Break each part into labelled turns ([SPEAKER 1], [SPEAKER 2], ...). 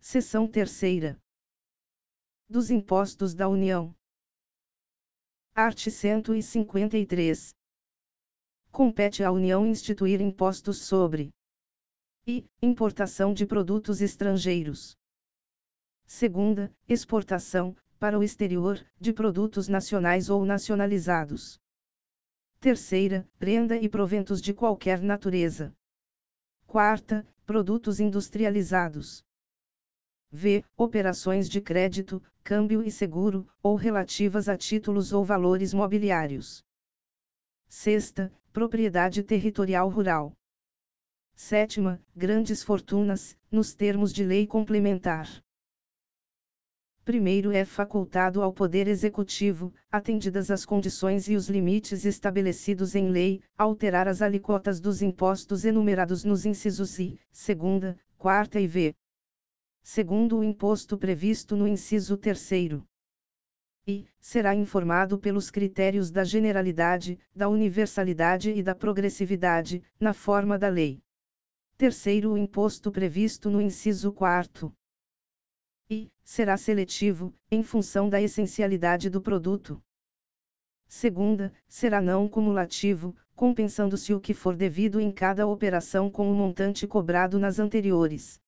[SPEAKER 1] Seção 3ª. Dos Impostos da União. Art. 153. Compete à União instituir impostos sobre i. Importação de produtos estrangeiros. Segunda, exportação, para o exterior, de produtos nacionais ou nacionalizados. Terceira, renda e proventos de qualquer natureza. Quarta, produtos industrializados. V. Operações de crédito, câmbio e seguro, ou relativas a títulos ou valores mobiliários. Sexta, propriedade territorial rural. Sétima, grandes fortunas, nos termos de lei complementar. Primeiro é facultado ao Poder Executivo, atendidas as condições e os limites estabelecidos em lei, alterar as alíquotas dos impostos enumerados nos incisos I, segunda, quarta e V. Segundo o imposto previsto no inciso 3º. E será informado pelos critérios da generalidade, da universalidade e da progressividade, na forma da lei. Terceiro, o imposto previsto no inciso 4º. E será seletivo, em função da essencialidade do produto. Segunda, será não cumulativo, compensando-se o que for devido em cada operação com o montante cobrado nas anteriores.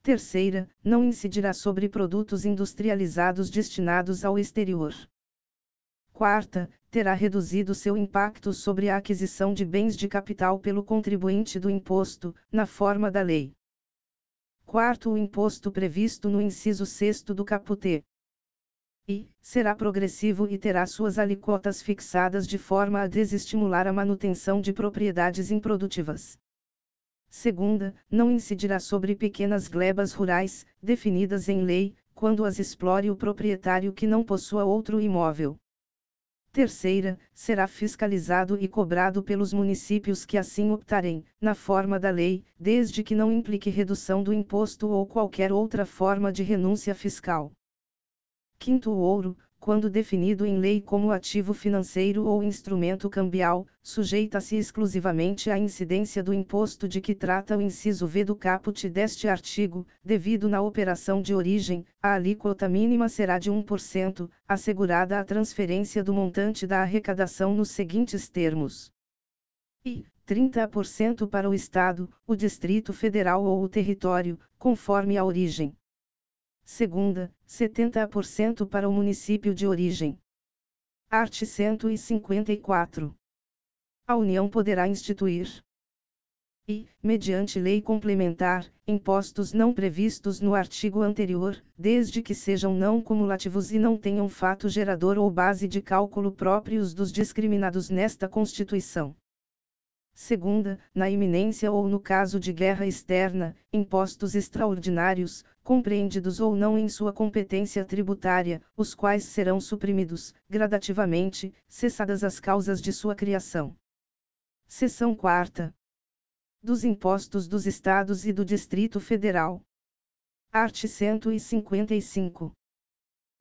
[SPEAKER 1] Terceira, não incidirá sobre produtos industrializados destinados ao exterior. Quarta, terá reduzido seu impacto sobre a aquisição de bens de capital pelo contribuinte do imposto, na forma da lei. Quarto, o imposto previsto no inciso 6º do caput. E será progressivo e terá suas alíquotas fixadas de forma a desestimular a manutenção de propriedades improdutivas. Segunda, não incidirá sobre pequenas glebas rurais, definidas em lei, quando as explore o proprietário que não possua outro imóvel. Terceira, será fiscalizado e cobrado pelos municípios que assim optarem, na forma da lei, desde que não implique redução do imposto ou qualquer outra forma de renúncia fiscal. Quinto, o ouro, quando definido em lei como ativo financeiro ou instrumento cambial, sujeita-se exclusivamente à incidência do imposto de que trata o inciso V do caput deste artigo, devido na operação de origem, a alíquota mínima será de 1%, assegurada a transferência do montante da arrecadação nos seguintes termos. E 30% para o Estado, o Distrito Federal ou o território, conforme a origem. Segunda, 70% para o município de origem. Art. 154. A União poderá instituir e, mediante lei complementar, impostos não previstos no artigo anterior, desde que sejam não cumulativos e não tenham fato gerador ou base de cálculo próprios dos discriminados nesta Constituição. Segunda, na iminência ou no caso de guerra externa, impostos extraordinários, compreendidos ou não em sua competência tributária, os quais serão suprimidos, gradativamente, cessadas as causas de sua criação. Seção 4ª. Dos impostos dos Estados e do Distrito Federal. Art. 155.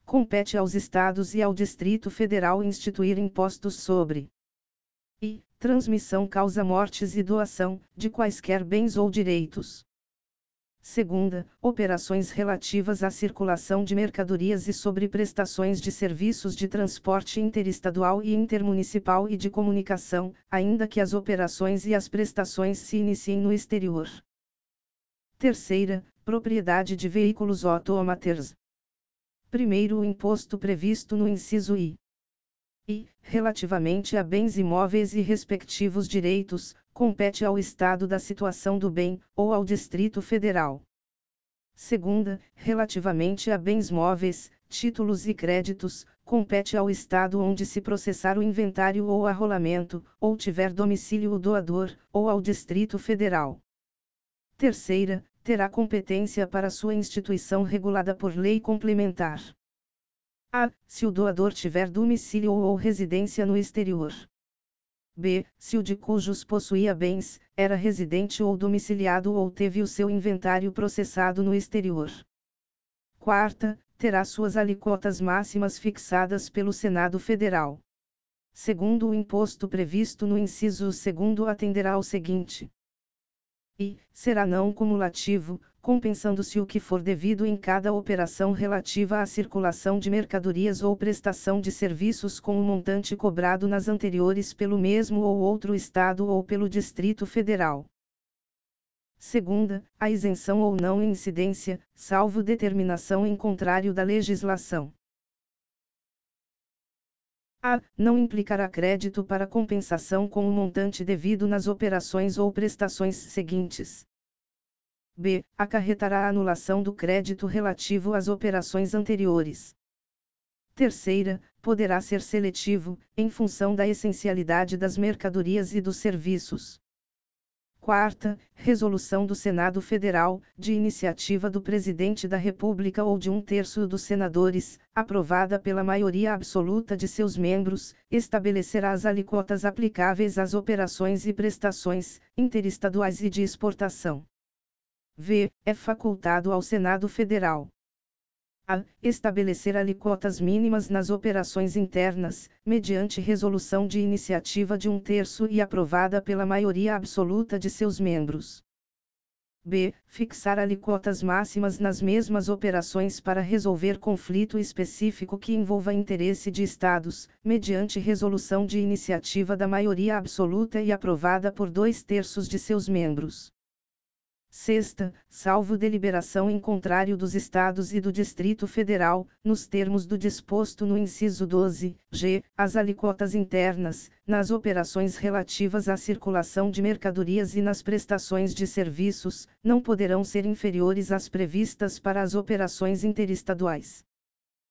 [SPEAKER 1] Compete aos Estados e ao Distrito Federal instituir impostos sobre e transmissão causa-mortes e doação, de quaisquer bens ou direitos. Segunda, operações relativas à circulação de mercadorias e sobre prestações de serviços de transporte interestadual e intermunicipal e de comunicação, ainda que as operações e as prestações se iniciem no exterior. Terceira, propriedade de veículos autômaters. Primeiro, o imposto previsto no inciso I. E, relativamente a bens imóveis e respectivos direitos, compete ao Estado da situação do bem, ou ao Distrito Federal. Segunda, relativamente a bens móveis, títulos e créditos, compete ao Estado onde se processar o inventário ou arrolamento, ou tiver domicílio o doador, ou ao Distrito Federal. Terceira, terá competência para sua instituição regulada por lei complementar. A. Se o doador tiver domicílio ou residência no exterior. B. Se o de cujos possuía bens, era residente ou domiciliado ou teve o seu inventário processado no exterior. Quarta, terá suas alíquotas máximas fixadas pelo Senado Federal. Segundo o imposto previsto no inciso 2º atenderá ao seguinte. E será não cumulativo, compensando-se o que for devido em cada operação relativa à circulação de mercadorias ou prestação de serviços com o montante cobrado nas anteriores pelo mesmo ou outro Estado ou pelo Distrito Federal. Segunda, a isenção ou não incidência, salvo determinação em contrário da legislação. A. Não implicará crédito para compensação com o montante devido nas operações ou prestações seguintes. B. Acarretará a anulação do crédito relativo às operações anteriores. Terceira, poderá ser seletivo, em função da essencialidade das mercadorias e dos serviços. Quarta, resolução do Senado Federal, de iniciativa do Presidente da República ou de 1/3 dos senadores, aprovada pela maioria absoluta de seus membros, estabelecerá as alíquotas aplicáveis às operações e prestações, interestaduais e de exportação. V. É facultado ao Senado Federal a. Estabelecer alíquotas mínimas nas operações internas, mediante resolução de iniciativa de 1/3 e aprovada pela maioria absoluta de seus membros. B. Fixar alíquotas máximas nas mesmas operações para resolver conflito específico que envolva interesse de Estados, mediante resolução de iniciativa da maioria absoluta e aprovada por 2/3 de seus membros. Sexta, salvo deliberação em contrário dos Estados e do Distrito Federal, nos termos do disposto no inciso 12, g, as alíquotas internas, nas operações relativas à circulação de mercadorias e nas prestações de serviços, não poderão ser inferiores às previstas para as operações interestaduais.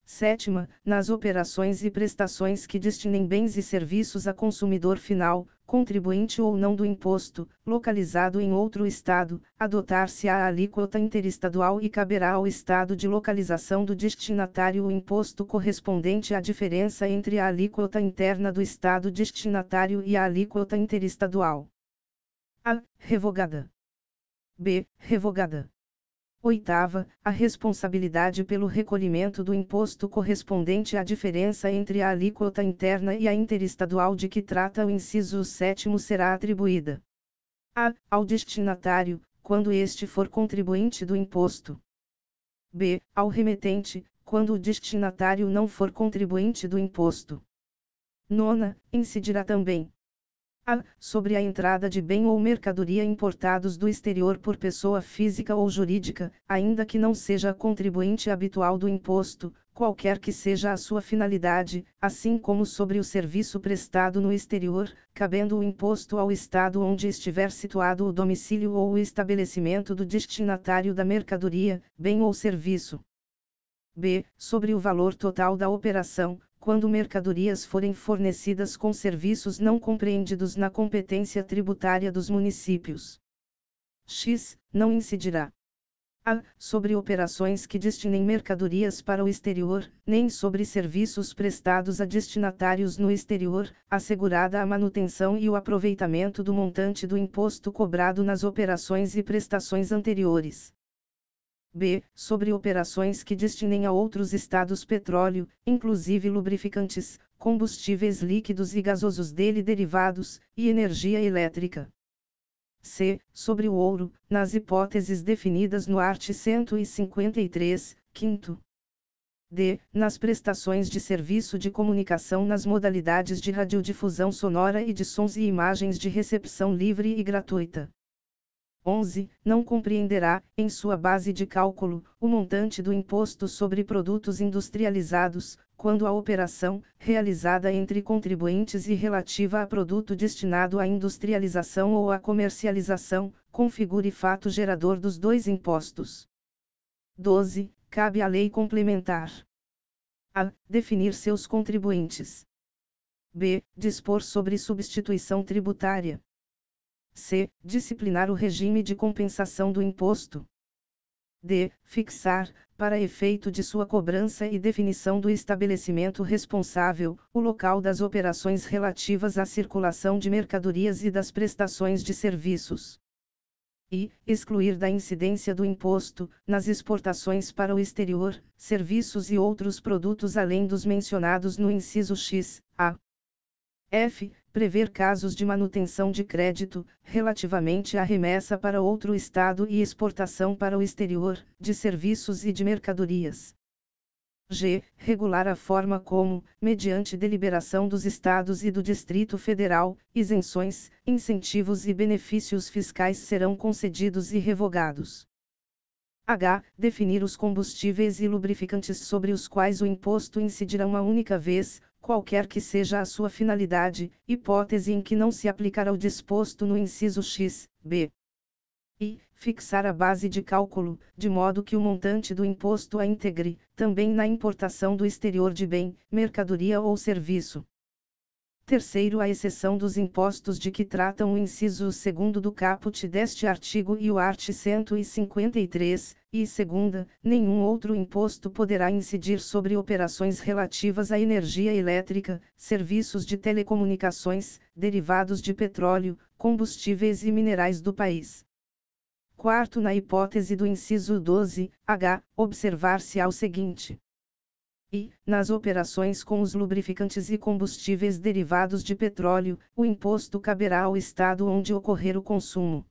[SPEAKER 1] Sétima, nas operações e prestações que destinem bens e serviços a consumidor final, contribuinte ou não do imposto, localizado em outro Estado, adotar-se-á a alíquota interestadual e caberá ao Estado de localização do destinatário o imposto correspondente à diferença entre a alíquota interna do Estado destinatário e a alíquota interestadual. A. Revogada. B. Revogada. Oitava, a responsabilidade pelo recolhimento do imposto correspondente à diferença entre a alíquota interna e a interestadual de que trata o inciso 7º será atribuída a. Ao destinatário, quando este for contribuinte do imposto. B. Ao remetente, quando o destinatário não for contribuinte do imposto. Nona, incidirá também a. Sobre a entrada de bem ou mercadoria importados do exterior por pessoa física ou jurídica, ainda que não seja contribuinte habitual do imposto, qualquer que seja a sua finalidade, assim como sobre o serviço prestado no exterior, cabendo o imposto ao Estado onde estiver situado o domicílio ou o estabelecimento do destinatário da mercadoria, bem ou serviço. B. Sobre o valor total da operação, quando mercadorias forem fornecidas com serviços não compreendidos na competência tributária dos municípios. X. Não incidirá a. Sobre operações que destinem mercadorias para o exterior, nem sobre serviços prestados a destinatários no exterior, assegurada a manutenção e o aproveitamento do montante do imposto cobrado nas operações e prestações anteriores. B. Sobre operações que destinem a outros estados petróleo, inclusive lubrificantes, combustíveis líquidos e gasosos dele derivados, e energia elétrica. C. Sobre o ouro, nas hipóteses definidas no art. 153, 5º. D. Nas prestações de serviço de comunicação nas modalidades de radiodifusão sonora e de sons e imagens de recepção livre e gratuita. 11. Não compreenderá, em sua base de cálculo, o montante do imposto sobre produtos industrializados, quando a operação, realizada entre contribuintes e relativa a produto destinado à industrialização ou à comercialização, configure fato gerador dos dois impostos. 12. Cabe à lei complementar a. Definir seus contribuintes. B. Dispor sobre substituição tributária. C. Disciplinar o regime de compensação do imposto. D. Fixar, para efeito de sua cobrança e definição do estabelecimento responsável, o local das operações relativas à circulação de mercadorias e das prestações de serviços. E. Excluir da incidência do imposto, nas exportações para o exterior, serviços e outros produtos além dos mencionados no inciso X, a. F. prever casos de manutenção de crédito, relativamente à remessa para outro estado e exportação para o exterior, de serviços e de mercadorias. G. Regular a forma como, mediante deliberação dos Estados e do Distrito Federal, isenções, incentivos e benefícios fiscais serão concedidos e revogados. H. Definir os combustíveis e lubrificantes sobre os quais o imposto incidirá uma única vez, qualquer que seja a sua finalidade, hipótese em que não se aplicará o disposto no inciso X, B. E fixar a base de cálculo, de modo que o montante do imposto a integre, também na importação do exterior de bem, mercadoria ou serviço. Terceiro, a exceção dos impostos de que tratam o inciso 2º do caput deste artigo e o art. 153, e segunda, nenhum outro imposto poderá incidir sobre operações relativas à energia elétrica, serviços de telecomunicações, derivados de petróleo, combustíveis e minerais do país. Quarto, na hipótese do inciso 12, h, observar-se-á o seguinte. E, nas operações com os lubrificantes e combustíveis derivados de petróleo, o imposto caberá ao estado onde ocorrer o consumo.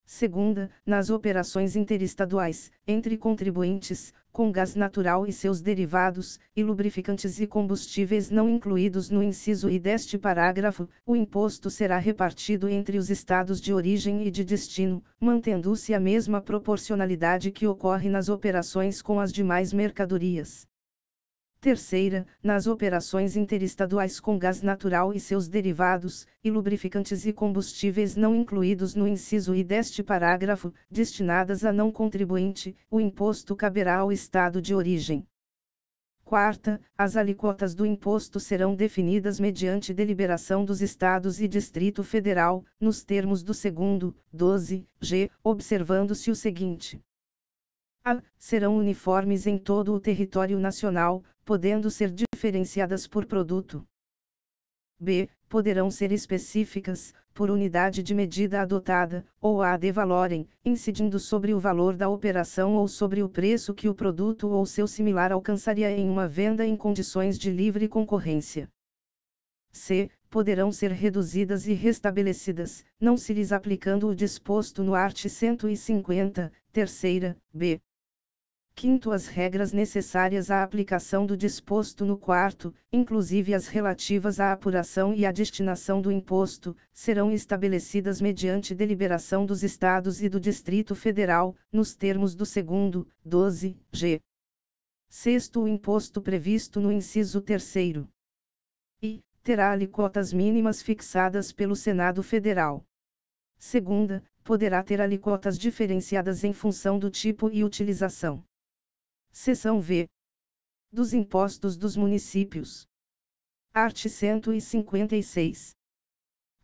[SPEAKER 1] Segunda, nas operações interestaduais, entre contribuintes, com gás natural e seus derivados, e lubrificantes e combustíveis não incluídos no inciso I deste parágrafo, o imposto será repartido entre os estados de origem e de destino, mantendo-se a mesma proporcionalidade que ocorre nas operações com as demais mercadorias. Terceira, nas operações interestaduais com gás natural e seus derivados, e lubrificantes e combustíveis não incluídos no inciso I deste parágrafo, destinadas a não contribuinte, o imposto caberá ao estado de origem. Quarta, as alíquotas do imposto serão definidas mediante deliberação dos Estados e Distrito Federal, nos termos do segundo, 12, g, observando-se o seguinte. A. Serão uniformes em todo o território nacional, podendo ser diferenciadas por produto. B. Poderão ser específicas, por unidade de medida adotada, ou ad valorem, incidindo sobre o valor da operação ou sobre o preço que o produto ou seu similar alcançaria em uma venda em condições de livre concorrência. C. Poderão ser reduzidas e restabelecidas, não se lhes aplicando o disposto no art. 150, terceira, b. Quinto, as regras necessárias à aplicação do disposto no quarto, inclusive as relativas à apuração e à destinação do imposto, serão estabelecidas mediante deliberação dos Estados e do Distrito Federal, nos termos do segundo, 12, g. Sexto, o imposto previsto no inciso terceiro. I. Terá alíquotas mínimas fixadas pelo Senado Federal. Segunda, poderá ter alíquotas diferenciadas em função do tipo e utilização. Seção V. Dos impostos dos municípios. Art. 156.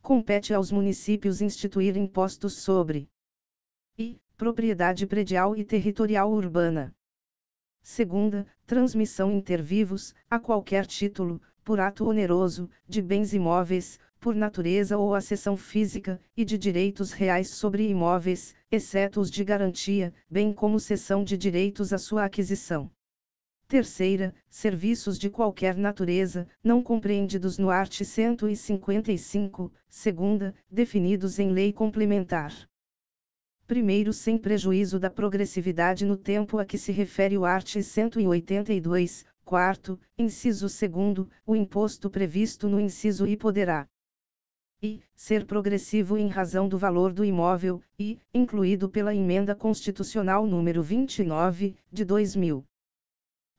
[SPEAKER 1] Compete aos municípios instituir impostos sobre I. Propriedade predial e territorial urbana. Segunda, transmissão inter vivos, a qualquer título, por ato oneroso, de bens imóveis, por natureza ou acessão física, e de direitos reais sobre imóveis, exceto os de garantia, bem como cessão de direitos à sua aquisição. Terceira, serviços de qualquer natureza, não compreendidos no art. 155, segunda, definidos em lei complementar. Primeiro, sem prejuízo da progressividade no tempo a que se refere o art. 182, quarto, inciso segundo, o imposto previsto no inciso I poderá e ser progressivo em razão do valor do imóvel, e, incluído pela Emenda Constitucional número 29, de 2000.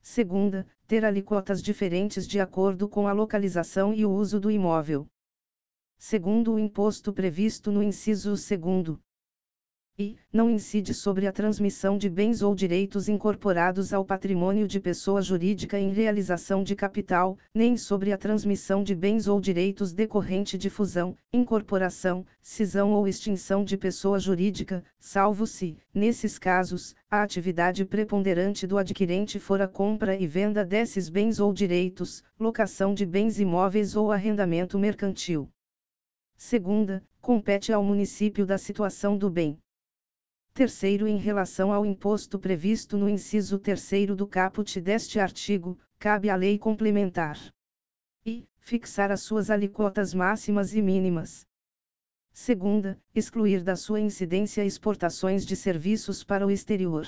[SPEAKER 1] Segunda, ter alíquotas diferentes de acordo com a localização e o uso do imóvel. Segundo, o imposto previsto no inciso segundo. E, não incide sobre a transmissão de bens ou direitos incorporados ao patrimônio de pessoa jurídica em realização de capital, nem sobre a transmissão de bens ou direitos decorrente de fusão, incorporação, cisão ou extinção de pessoa jurídica, salvo se, nesses casos, a atividade preponderante do adquirente for a compra e venda desses bens ou direitos, locação de bens imóveis ou arrendamento mercantil. Segunda, compete ao município da situação do bem. Terceiro, em relação ao imposto previsto no inciso terceiro do caput deste artigo, cabe à lei complementar. E, fixar as suas alíquotas máximas e mínimas. Segunda, excluir da sua incidência exportações de serviços para o exterior.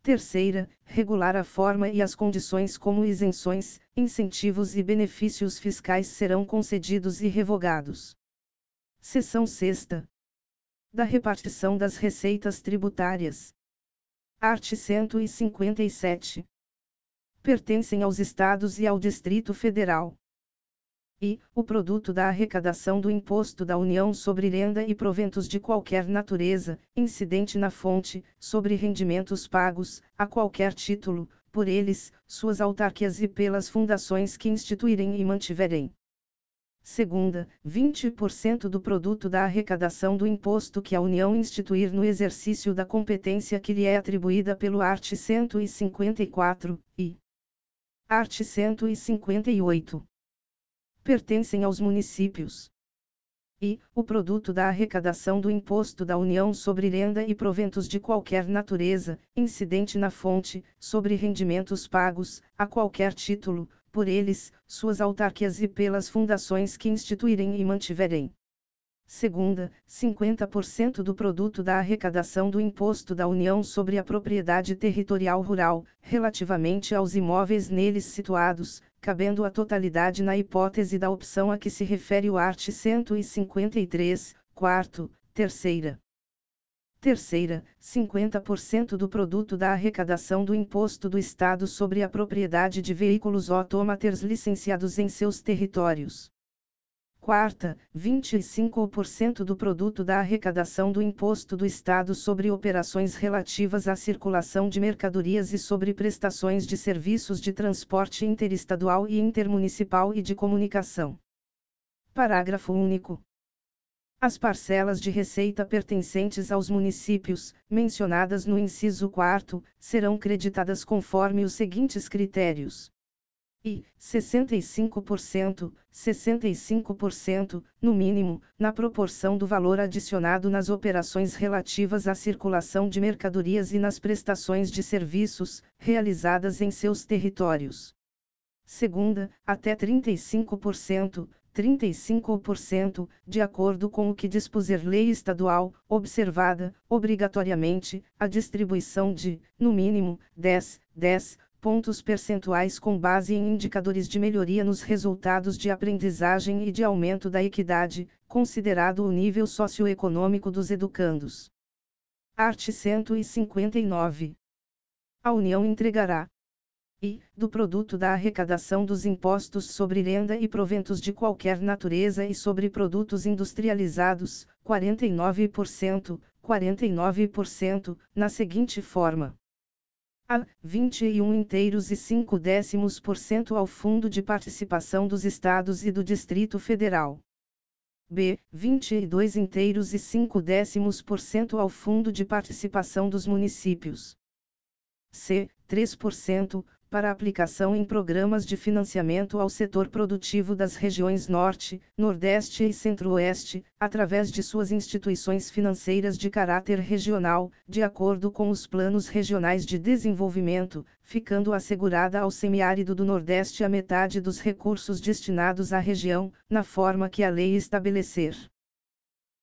[SPEAKER 1] Terceira, regular a forma e as condições como isenções, incentivos e benefícios fiscais serão concedidos e revogados. Seção 6ª. Da repartição das receitas tributárias. Art. 157. Pertencem aos Estados e ao Distrito Federal. E, o produto da arrecadação do Imposto da União sobre renda e proventos de qualquer natureza, incidente na fonte, sobre rendimentos pagos, a qualquer título, por eles, suas autarquias e pelas fundações que instituírem e mantiverem. Segunda, 20% do produto da arrecadação do imposto que a União instituir no exercício da competência que lhe é atribuída pelo art. 154, e art. 158. Pertencem aos municípios. E, o produto da arrecadação do Imposto da União sobre renda e proventos de qualquer natureza, incidente na fonte, sobre rendimentos pagos, a qualquer título, por eles, suas autarquias e pelas fundações que instituírem e mantiverem. Segunda, 50% do produto da arrecadação do Imposto da União sobre a propriedade territorial rural, relativamente aos imóveis neles situados, cabendo a totalidade na hipótese da opção a que se refere o art. 153, quarto, terceira. Terceira, 50% do produto da arrecadação do Imposto do Estado sobre a propriedade de veículos autômaters licenciados em seus territórios. Quarta, 25% do produto da arrecadação do Imposto do Estado sobre operações relativas à circulação de mercadorias e sobre prestações de serviços de transporte interestadual e intermunicipal e de comunicação. Parágrafo único. As parcelas de receita pertencentes aos municípios, mencionadas no inciso 4º, serão creditadas conforme os seguintes critérios. E, 65%, no mínimo, na proporção do valor adicionado nas operações relativas à circulação de mercadorias e nas prestações de serviços, realizadas em seus territórios. Segunda, até 35%, de acordo com o que dispuser lei estadual, observada, obrigatoriamente, a distribuição de, no mínimo, 10 pontos percentuais com base em indicadores de melhoria nos resultados de aprendizagem e de aumento da equidade, considerado o nível socioeconômico dos educandos. Art. 159. A União entregará. E, do produto da arrecadação dos impostos sobre renda e proventos de qualquer natureza e sobre produtos industrializados, 49%, na seguinte forma. A. 21,5% ao Fundo de Participação dos Estados e do Distrito Federal. B. 22,5% ao Fundo de Participação dos Municípios. C. 3%, para aplicação em programas de financiamento ao setor produtivo das regiões Norte, Nordeste e Centro-Oeste, através de suas instituições financeiras de caráter regional, de acordo com os planos regionais de desenvolvimento, ficando assegurada ao semiárido do Nordeste a metade dos recursos destinados à região, na forma que a lei estabelecer.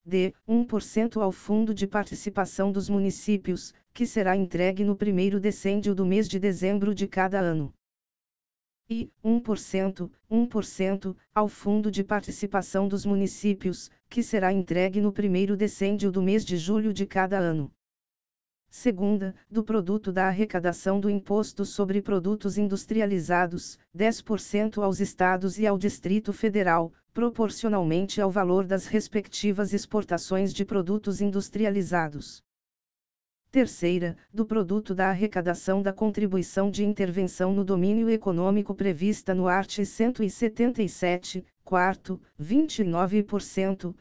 [SPEAKER 1] D. 1% ao Fundo de Participação dos Municípios, que será entregue no primeiro decêndio do mês de dezembro de cada ano. E 1%, ao Fundo de Participação dos Municípios, que será entregue no primeiro decêndio do mês de julho de cada ano. Segunda, do produto da arrecadação do Imposto sobre Produtos Industrializados, 10% aos Estados e ao Distrito Federal, proporcionalmente ao valor das respectivas exportações de produtos industrializados. Terceira, do produto da arrecadação da contribuição de intervenção no domínio econômico prevista no art. 177, quarto, 29%,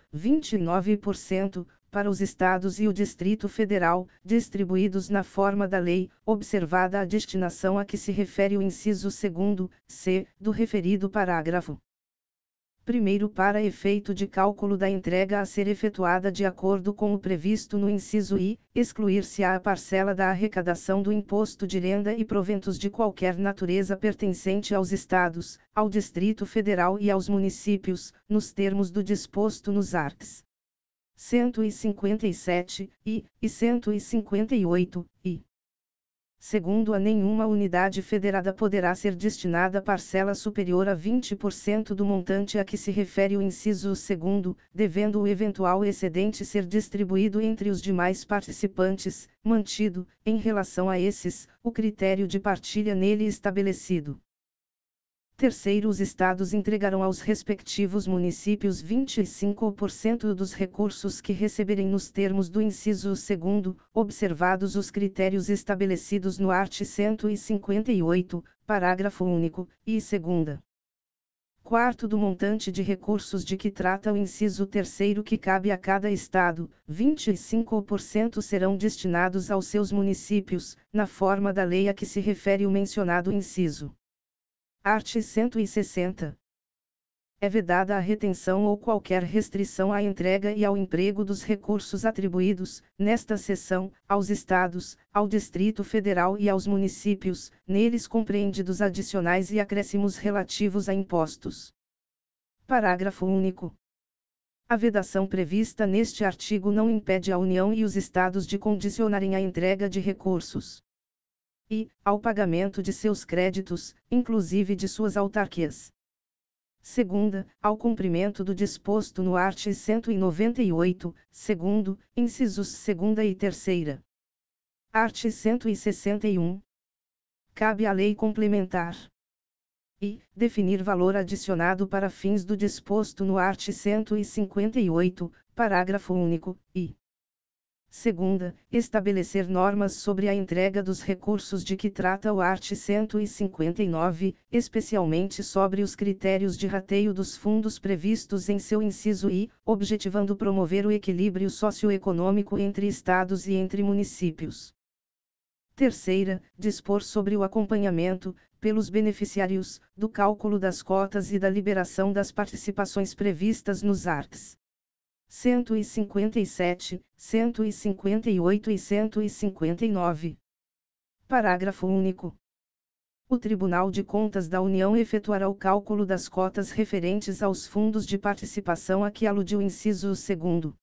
[SPEAKER 1] para os Estados e o Distrito Federal, distribuídos na forma da lei, observada a destinação a que se refere o inciso 2º, c, do referido parágrafo. Primeiro, para efeito de cálculo da entrega a ser efetuada de acordo com o previsto no inciso I, excluir-se-á a parcela da arrecadação do imposto de renda e proventos de qualquer natureza pertencente aos Estados, ao Distrito Federal e aos municípios, nos termos do disposto nos arts. 157, e 158, e. Segundo, a nenhuma unidade federada poderá ser destinada parcela superior a 20% do montante a que se refere o inciso 2º, devendo o eventual excedente ser distribuído entre os demais participantes, mantido, em relação a esses, o critério de partilha nele estabelecido. Terceiro, os estados entregarão aos respectivos municípios 25% dos recursos que receberem nos termos do inciso 2º, observados os critérios estabelecidos no art. 158, parágrafo único, e segunda. Quarto, do montante de recursos de que trata o inciso 3º que cabe a cada estado, 25% serão destinados aos seus municípios, na forma da lei a que se refere o mencionado inciso. Art. 160. É vedada a retenção ou qualquer restrição à entrega e ao emprego dos recursos atribuídos, nesta seção, aos Estados, ao Distrito Federal e aos municípios, neles compreendidos adicionais e acréscimos relativos a impostos. Parágrafo único. A vedação prevista neste artigo não impede a União e os Estados de condicionarem a entrega de recursos e, ao pagamento de seus créditos, inclusive de suas autarquias. Segunda, ao cumprimento do disposto no art. 198, segundo, incisos 2ª e 3ª. Art. 161. Cabe à lei complementar e definir valor adicionado para fins do disposto no art. 158, parágrafo único, e segunda, estabelecer normas sobre a entrega dos recursos de que trata o art. 159, especialmente sobre os critérios de rateio dos fundos previstos em seu inciso I, objetivando promover o equilíbrio socioeconômico entre estados e entre municípios. Terceira, dispor sobre o acompanhamento, pelos beneficiários, do cálculo das cotas e da liberação das participações previstas nos arts. 157, 158 e 159. Parágrafo único. O Tribunal de Contas da União efetuará o cálculo das cotas referentes aos fundos de participação a que aludiu o inciso 2º.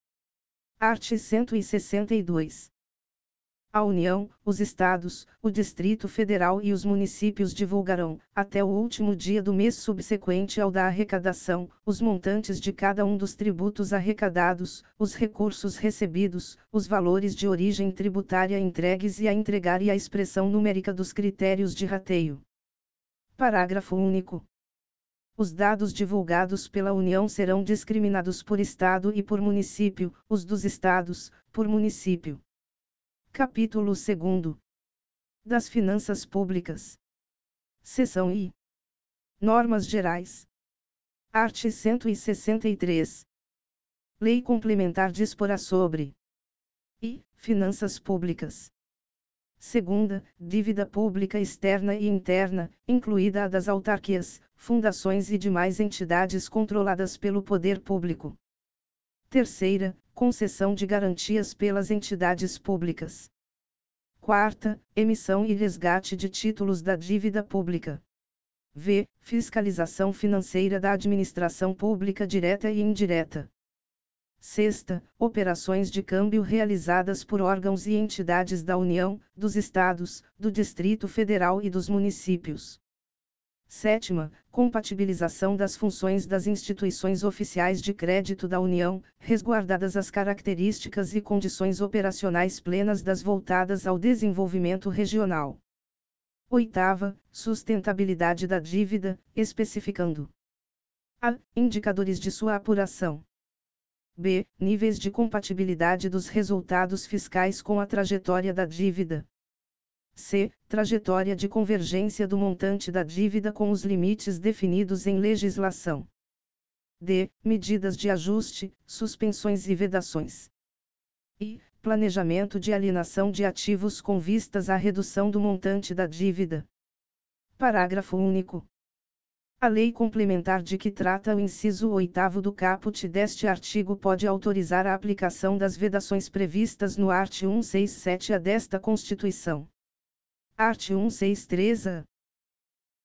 [SPEAKER 1] Art. 162. A União, os Estados, o Distrito Federal e os municípios divulgarão, até o último dia do mês subsequente ao da arrecadação, os montantes de cada um dos tributos arrecadados, os recursos recebidos, os valores de origem tributária entregues e a entregar e a expressão numérica dos critérios de rateio. Parágrafo único. Os dados divulgados pela União serão discriminados por Estado e por município, os dos Estados, por município. Capítulo 2. Das Finanças Públicas. Seção I. Normas Gerais. Art. 163. Lei Complementar disporá sobre I. Finanças Públicas. Segunda, dívida pública externa e interna, incluída a das autarquias, fundações e demais entidades controladas pelo poder público. Terceira, concessão de garantias pelas entidades públicas. Quarta, emissão e resgate de títulos da dívida pública. V. Fiscalização financeira da administração pública direta e indireta. Sexta, operações de câmbio realizadas por órgãos e entidades da União, dos Estados, do Distrito Federal e dos municípios. Sétima, compatibilização das funções das instituições oficiais de crédito da União, resguardadas as características e condições operacionais plenas das voltadas ao desenvolvimento regional. Oitava, sustentabilidade da dívida, especificando a. Indicadores de sua apuração. B. Níveis de compatibilidade dos resultados fiscais com a trajetória da dívida. C. Trajetória de convergência do montante da dívida com os limites definidos em legislação. D. Medidas de ajuste, suspensões e vedações. I. Planejamento de alienação de ativos com vistas à redução do montante da dívida. Parágrafo único. A lei complementar de que trata o inciso 8º do caput deste artigo pode autorizar a aplicação das vedações previstas no art. 167-A desta Constituição. Art. 163-A.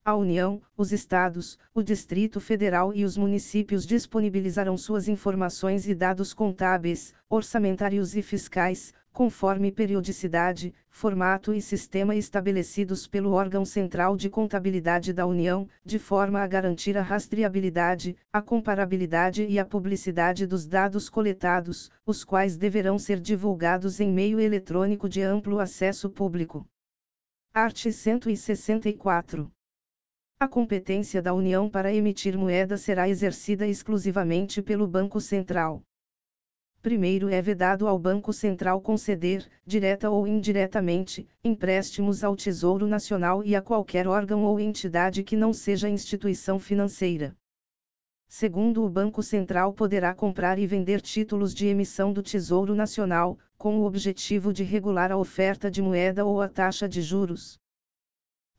[SPEAKER 1] A União, os Estados, o Distrito Federal e os municípios disponibilizarão suas informações e dados contábeis, orçamentários e fiscais, conforme periodicidade, formato e sistema estabelecidos pelo órgão central de contabilidade da União, de forma a garantir a rastreabilidade, a comparabilidade e a publicidade dos dados coletados, os quais deverão ser divulgados em meio eletrônico de amplo acesso público. Art. 164. A competência da União para emitir moeda será exercida exclusivamente pelo Banco Central. Primeiro, é vedado ao Banco Central conceder, direta ou indiretamente, empréstimos ao Tesouro Nacional e a qualquer órgão ou entidade que não seja instituição financeira. Segundo, o Banco Central poderá comprar e vender títulos de emissão do Tesouro Nacional, com o objetivo de regular a oferta de moeda ou a taxa de juros.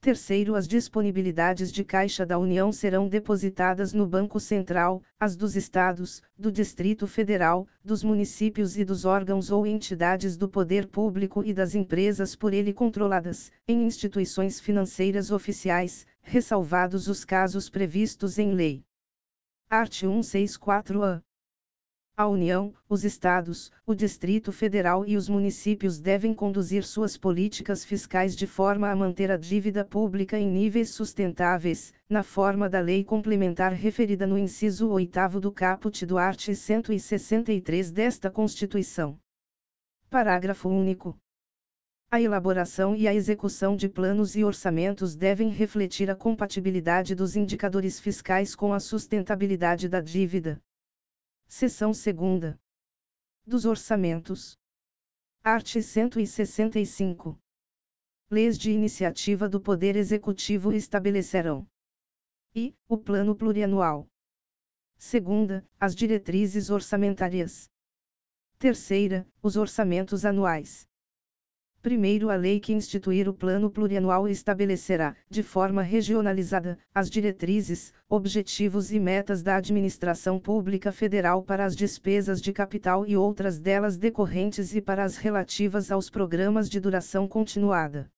[SPEAKER 1] Terceiro, as disponibilidades de caixa da União serão depositadas no Banco Central, as dos Estados, do Distrito Federal, dos municípios e dos órgãos ou entidades do poder público e das empresas por ele controladas, em instituições financeiras oficiais, ressalvados os casos previstos em lei. Art. 164-A. A União, os Estados, o Distrito Federal e os municípios devem conduzir suas políticas fiscais de forma a manter a dívida pública em níveis sustentáveis, na forma da lei complementar referida no inciso 8º do caput do art. 163 desta Constituição. Parágrafo único. A elaboração e a execução de planos e orçamentos devem refletir a compatibilidade dos indicadores fiscais com a sustentabilidade da dívida. Seção 2ª. Dos orçamentos. Art. 165. Leis de iniciativa do Poder Executivo estabelecerão. I. O Plano Plurianual. Segunda, as diretrizes orçamentárias. Terceira, os orçamentos anuais. Primeiro, a lei que instituir o Plano Plurianual estabelecerá, de forma regionalizada, as diretrizes, objetivos e metas da administração pública federal para as despesas de capital e outras delas decorrentes e para as relativas aos programas de duração continuada.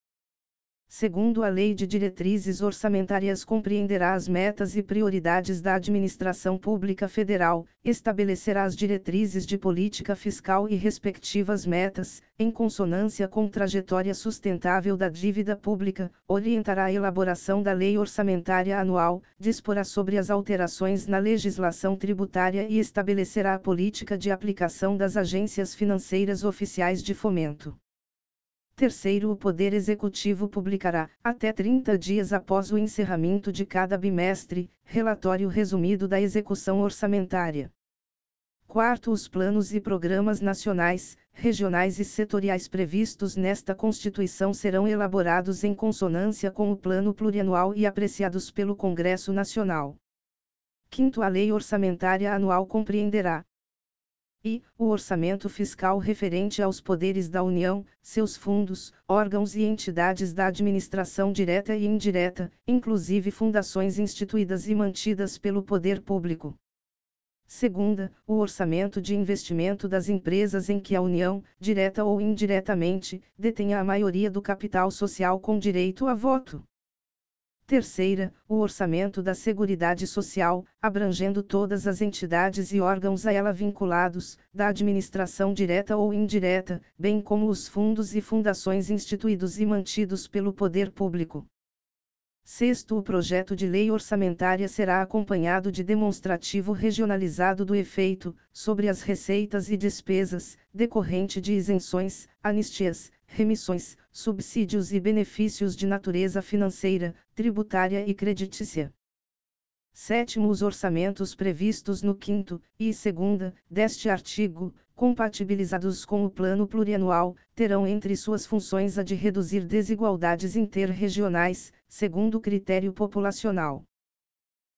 [SPEAKER 1] Segundo, a Lei de Diretrizes Orçamentárias compreenderá as metas e prioridades da administração pública federal, estabelecerá as diretrizes de política fiscal e respectivas metas, em consonância com trajetória sustentável da dívida pública, orientará a elaboração da Lei Orçamentária Anual, disporá sobre as alterações na legislação tributária e estabelecerá a política de aplicação das agências financeiras oficiais de fomento. Terceiro, o Poder Executivo publicará, até 30 dias após o encerramento de cada bimestre, relatório resumido da execução orçamentária. Quarto, os planos e programas nacionais, regionais e setoriais previstos nesta Constituição serão elaborados em consonância com o Plano Plurianual e apreciados pelo Congresso Nacional. Quinto, a Lei Orçamentária Anual compreenderá e o orçamento fiscal referente aos poderes da União, seus fundos, órgãos e entidades da administração direta e indireta, inclusive fundações instituídas e mantidas pelo poder público. Segunda, o orçamento de investimento das empresas em que a União, direta ou indiretamente, detenha a maioria do capital social com direito a voto. Terceira, o orçamento da Seguridade Social, abrangendo todas as entidades e órgãos a ela vinculados, da administração direta ou indireta, bem como os fundos e fundações instituídos e mantidos pelo poder público. Sexto, o projeto de lei orçamentária será acompanhado de demonstrativo regionalizado do efeito, sobre as receitas e despesas, decorrente de isenções, anistias, remissões, subsídios e benefícios de natureza financeira, tributária e creditícia. Sétimo, os orçamentos previstos no quinto e segunda deste artigo, compatibilizados com o Plano Plurianual, terão entre suas funções a de reduzir desigualdades interregionais, segundo critério populacional.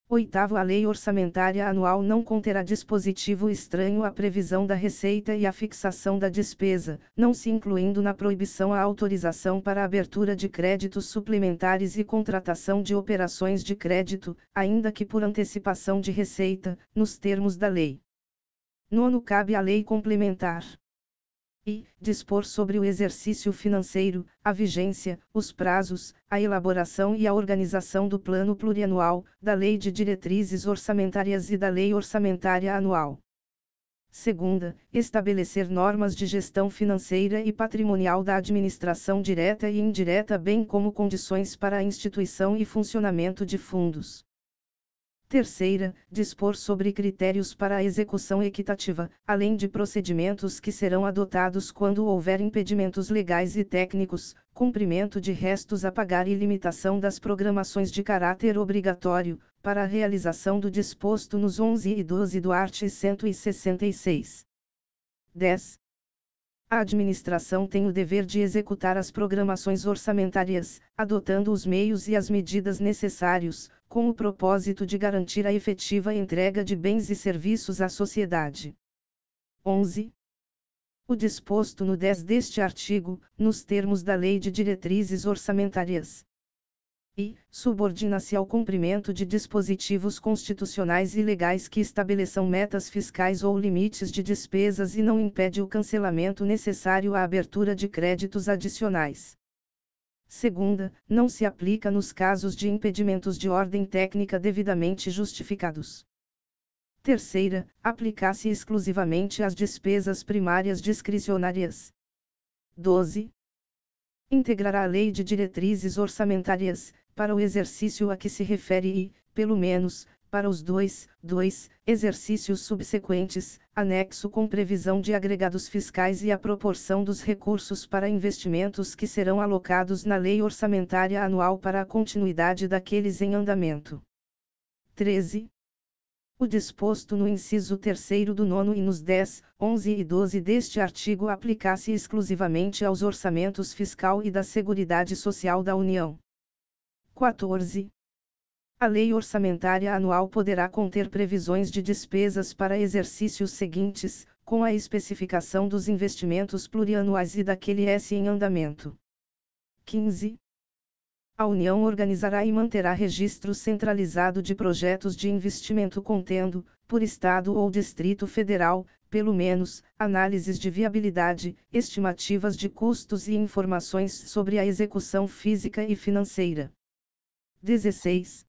[SPEAKER 1] Oitavo, a lei orçamentária anual não conterá dispositivo estranho à previsão da receita e à fixação da despesa, não se incluindo na proibição a autorização para a abertura de créditos suplementares e contratação de operações de crédito, ainda que por antecipação de receita, nos termos da lei. Nono, cabe à lei complementar e dispor sobre o exercício financeiro, a vigência, os prazos, a elaboração e a organização do Plano Plurianual, da Lei de Diretrizes Orçamentárias e da Lei Orçamentária Anual. Segunda, estabelecer normas de gestão financeira e patrimonial da administração direta e indireta, bem como condições para a instituição e funcionamento de fundos. Terceira, dispor sobre critérios para a execução equitativa, além de procedimentos que serão adotados quando houver impedimentos legais e técnicos, cumprimento de restos a pagar e limitação das programações de caráter obrigatório, para a realização do disposto nos 11 e 12 do art. 166. 10. A administração tem o dever de executar as programações orçamentárias, adotando os meios e as medidas necessários, com o propósito de garantir a efetiva entrega de bens e serviços à sociedade. 11. O disposto no 10 deste artigo, nos termos da Lei de Diretrizes Orçamentárias. E, subordina-se ao cumprimento de dispositivos constitucionais e legais que estabeleçam metas fiscais ou limites de despesas e não impede o cancelamento necessário à abertura de créditos adicionais. Segunda, não se aplica nos casos de impedimentos de ordem técnica devidamente justificados. Terceira, aplicar-se exclusivamente às despesas primárias discricionárias. 12. Integrará a Lei de Diretrizes Orçamentárias, para o exercício a que se refere e, pelo menos, para os dois exercícios subsequentes, anexo com previsão de agregados fiscais e a proporção dos recursos para investimentos que serão alocados na Lei Orçamentária Anual para a continuidade daqueles em andamento. 13. O disposto no inciso 3º do 9º e nos 10, 11 e 12 deste artigo aplicar-se exclusivamente aos orçamentos fiscal e da Seguridade Social da União. 14. A Lei Orçamentária Anual poderá conter previsões de despesas para exercícios seguintes, com a especificação dos investimentos plurianuais e daquele em andamento. 15. A União organizará e manterá registro centralizado de projetos de investimento contendo, por Estado ou Distrito Federal, pelo menos, análises de viabilidade, estimativas de custos e informações sobre a execução física e financeira. 16.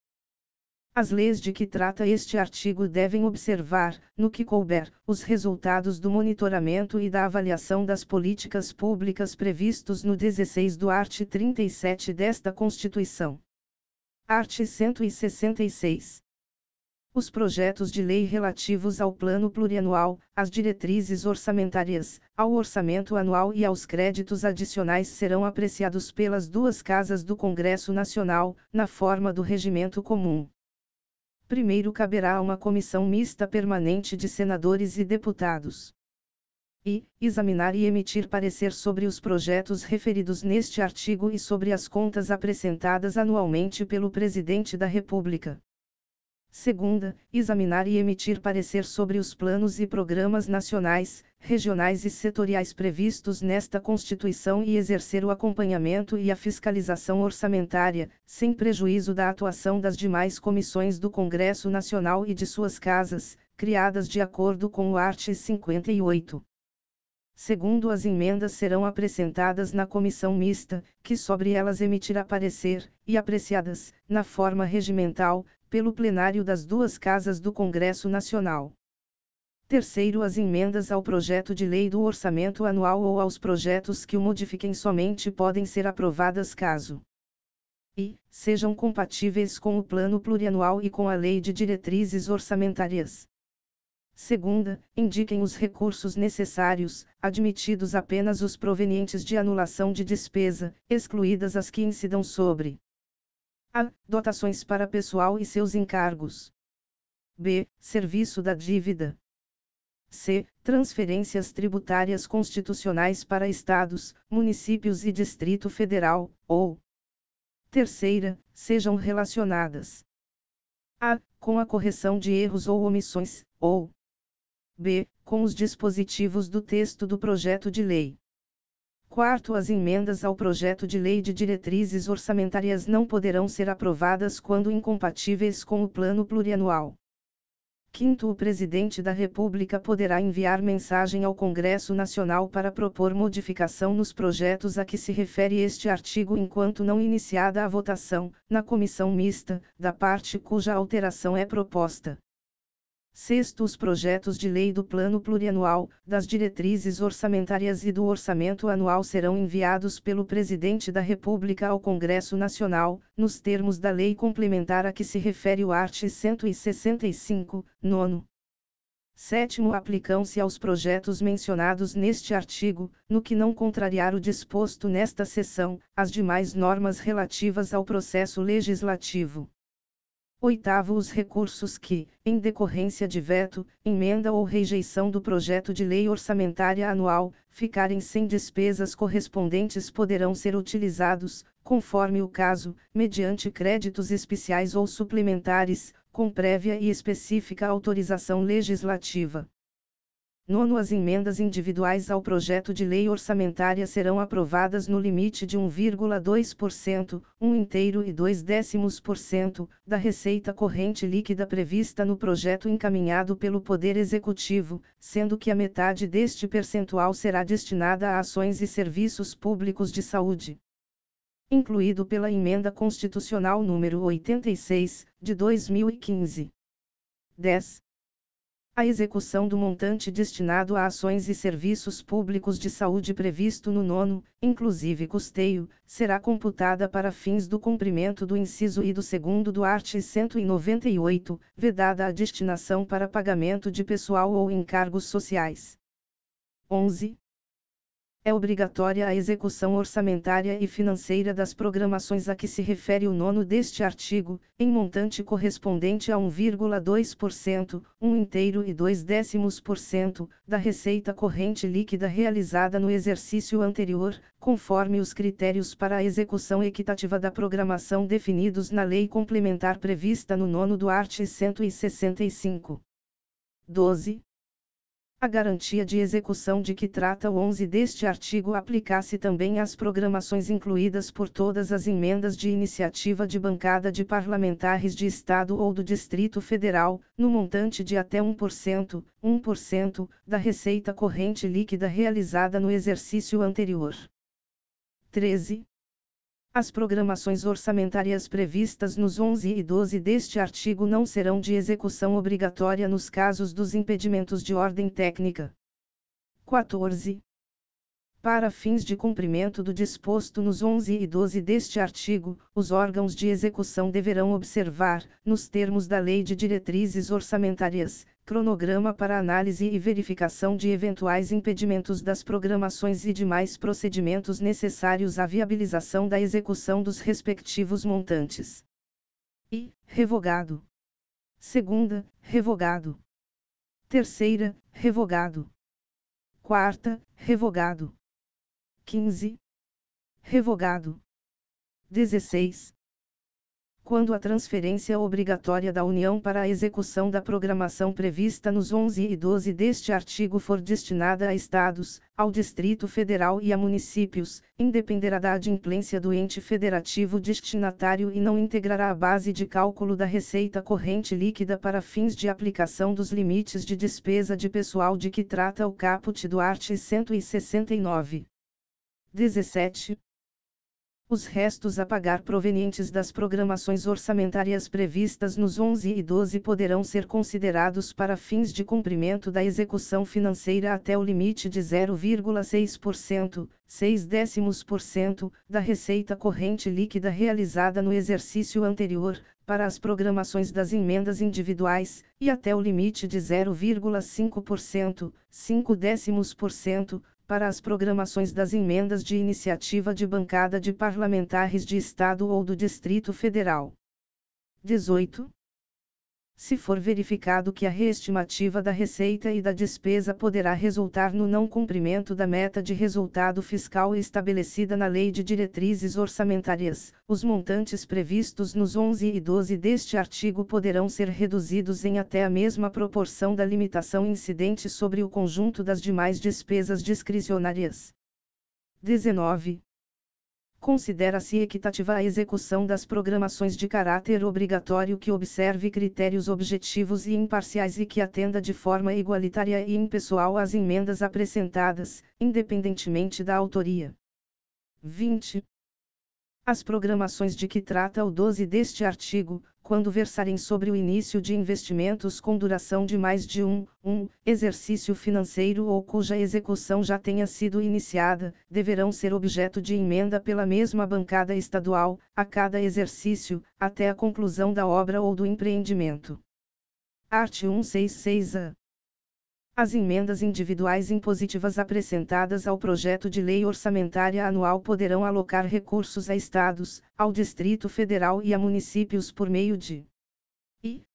[SPEAKER 1] As leis de que trata este artigo devem observar, no que couber, os resultados do monitoramento e da avaliação das políticas públicas previstos no 16 do art. 37 desta Constituição. Art. 166. Os projetos de lei relativos ao Plano Plurianual, às diretrizes orçamentárias, ao orçamento anual e aos créditos adicionais serão apreciados pelas duas casas do Congresso Nacional, na forma do regimento comum. Primeiro caberá a uma comissão mista permanente de senadores e deputados. E, examinar e emitir parecer sobre os projetos referidos neste artigo e sobre as contas apresentadas anualmente pelo Presidente da República. Segunda, examinar e emitir parecer sobre os planos e programas nacionais, regionais e setoriais previstos nesta Constituição e exercer o acompanhamento e a fiscalização orçamentária, sem prejuízo da atuação das demais comissões do Congresso Nacional e de suas casas, criadas de acordo com o art. 58. Segundo, as emendas serão apresentadas na comissão mista, que sobre elas emitirá parecer, e apreciadas, na forma regimental, pelo plenário das duas casas do Congresso Nacional. Terceiro, as emendas ao projeto de lei do orçamento anual ou aos projetos que o modifiquem somente podem ser aprovadas caso e sejam compatíveis com o Plano Plurianual e com a Lei de Diretrizes Orçamentárias. Segunda, indiquem os recursos necessários, admitidos apenas os provenientes de anulação de despesa, excluídas as que incidam sobre a. Dotações para pessoal e seus encargos. B. Serviço da dívida. C. Transferências tributárias constitucionais para estados, municípios e Distrito Federal, ou. Terceira, sejam relacionadas a. com a correção de erros ou omissões, ou b. com os dispositivos do texto do projeto de lei. Quarto, as emendas ao projeto de lei de diretrizes orçamentárias não poderão ser aprovadas quando incompatíveis com o plano plurianual. Quinto, o Presidente da República poderá enviar mensagem ao Congresso Nacional para propor modificação nos projetos a que se refere este artigo enquanto não iniciada a votação, na comissão mista, da parte cuja alteração é proposta. Sexto, os projetos de lei do Plano Plurianual, das diretrizes orçamentárias e do orçamento anual serão enviados pelo Presidente da República ao Congresso Nacional, nos termos da lei complementar a que se refere o artigo 165, 9º. Sétimo, aplicam-se aos projetos mencionados neste artigo, no que não contrariar o disposto nesta seção, as demais normas relativas ao processo legislativo. Oitavo, os recursos que, em decorrência de veto, emenda ou rejeição do projeto de lei orçamentária anual, ficarem sem despesas correspondentes poderão ser utilizados, conforme o caso, mediante créditos especiais ou suplementares, com prévia e específica autorização legislativa. Nono, as emendas individuais ao projeto de lei orçamentária serão aprovadas no limite de 1,2%, 1/3 e 2/10%, da receita corrente líquida prevista no projeto encaminhado pelo Poder Executivo, sendo que a metade deste percentual será destinada a ações e serviços públicos de saúde. Incluído pela Emenda Constitucional número 86, de 2015. 10. A execução do montante destinado a ações e serviços públicos de saúde previsto no 9º, inclusive custeio, será computada para fins do cumprimento do inciso I do 2º do artigo 198, vedada a destinação para pagamento de pessoal ou encargos sociais. 11. É obrigatória a execução orçamentária e financeira das programações a que se refere o 9º deste artigo, em montante correspondente a 1,2%, 1/3 e 2/10%, da receita corrente líquida realizada no exercício anterior, conforme os critérios para a execução equitativa da programação definidos na lei complementar prevista no 9º do artigo 165. 12. A garantia de execução de que trata o 11 deste artigo aplica-se também às programações incluídas por todas as emendas de iniciativa de bancada de parlamentares de Estado ou do Distrito Federal, no montante de até 1%, da receita corrente líquida realizada no exercício anterior. 13. As programações orçamentárias previstas nos 11 e 12 deste artigo não serão de execução obrigatória nos casos dos impedimentos de ordem técnica. 14. Para fins de cumprimento do disposto nos 11 e 12 deste artigo, os órgãos de execução deverão observar, nos termos da Lei de Diretrizes Orçamentárias, cronograma para análise e verificação de eventuais impedimentos das programações e demais procedimentos necessários à viabilização da execução dos respectivos montantes. E, revogado. Segunda, revogado. Terceira, revogado. Quarta, revogado. 15. Revogado. 16. Quando a transferência obrigatória da União para a execução da programação prevista nos 11 e 12 deste artigo for destinada a Estados, ao Distrito Federal e a municípios, independerá da adimplência do ente federativo destinatário e não integrará a base de cálculo da receita corrente líquida para fins de aplicação dos limites de despesa de pessoal de que trata o caput do artigo 169. 17. Os restos a pagar provenientes das programações orçamentárias previstas nos 11 e 12 poderão ser considerados para fins de cumprimento da execução financeira até o limite de 0,6%, 0,6%, da receita corrente líquida realizada no exercício anterior, para as programações das emendas individuais, e até o limite de 0,5%, 0,5%, para as programações das emendas de iniciativa de bancada de parlamentares de Estado ou do Distrito Federal. 18. Se for verificado que a reestimativa da receita e da despesa poderá resultar no não cumprimento da meta de resultado fiscal estabelecida na Lei de Diretrizes Orçamentárias, os montantes previstos nos 11 e 12 deste artigo poderão ser reduzidos em até a mesma proporção da limitação incidente sobre o conjunto das demais despesas discricionárias. 19. Considera-se equitativa a execução das programações de caráter obrigatório que observe critérios objetivos e imparciais e que atenda de forma igualitária e impessoal às emendas apresentadas, independentemente da autoria. 20. As programações de que trata o 12 deste artigo, quando versarem sobre o início de investimentos com duração de mais de um exercício financeiro ou cuja execução já tenha sido iniciada, deverão ser objeto de emenda pela mesma bancada estadual, a cada exercício, até a conclusão da obra ou do empreendimento. Art. 166-A. As emendas individuais impositivas apresentadas ao projeto de lei orçamentária anual poderão alocar recursos a estados, ao Distrito Federal e a municípios por meio de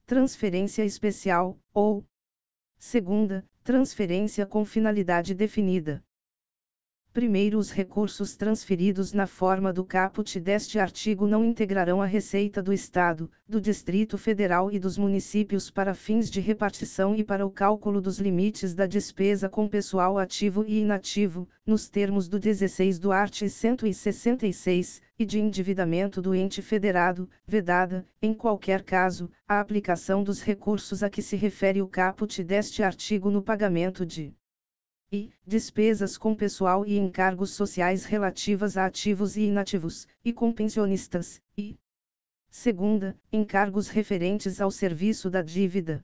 [SPEAKER 1] transferência especial, ou segunda, transferência com finalidade definida. Primeiro, os recursos transferidos na forma do caput deste artigo não integrarão a receita do Estado, do Distrito Federal e dos municípios para fins de repartição e para o cálculo dos limites da despesa com pessoal ativo e inativo, nos termos do 16 do art. 166, e de endividamento do ente federado, vedada, em qualquer caso, a aplicação dos recursos a que se refere o caput deste artigo no pagamento de despesas com pessoal e encargos sociais relativas a ativos e inativos, e com pensionistas, e segunda, encargos referentes ao serviço da dívida.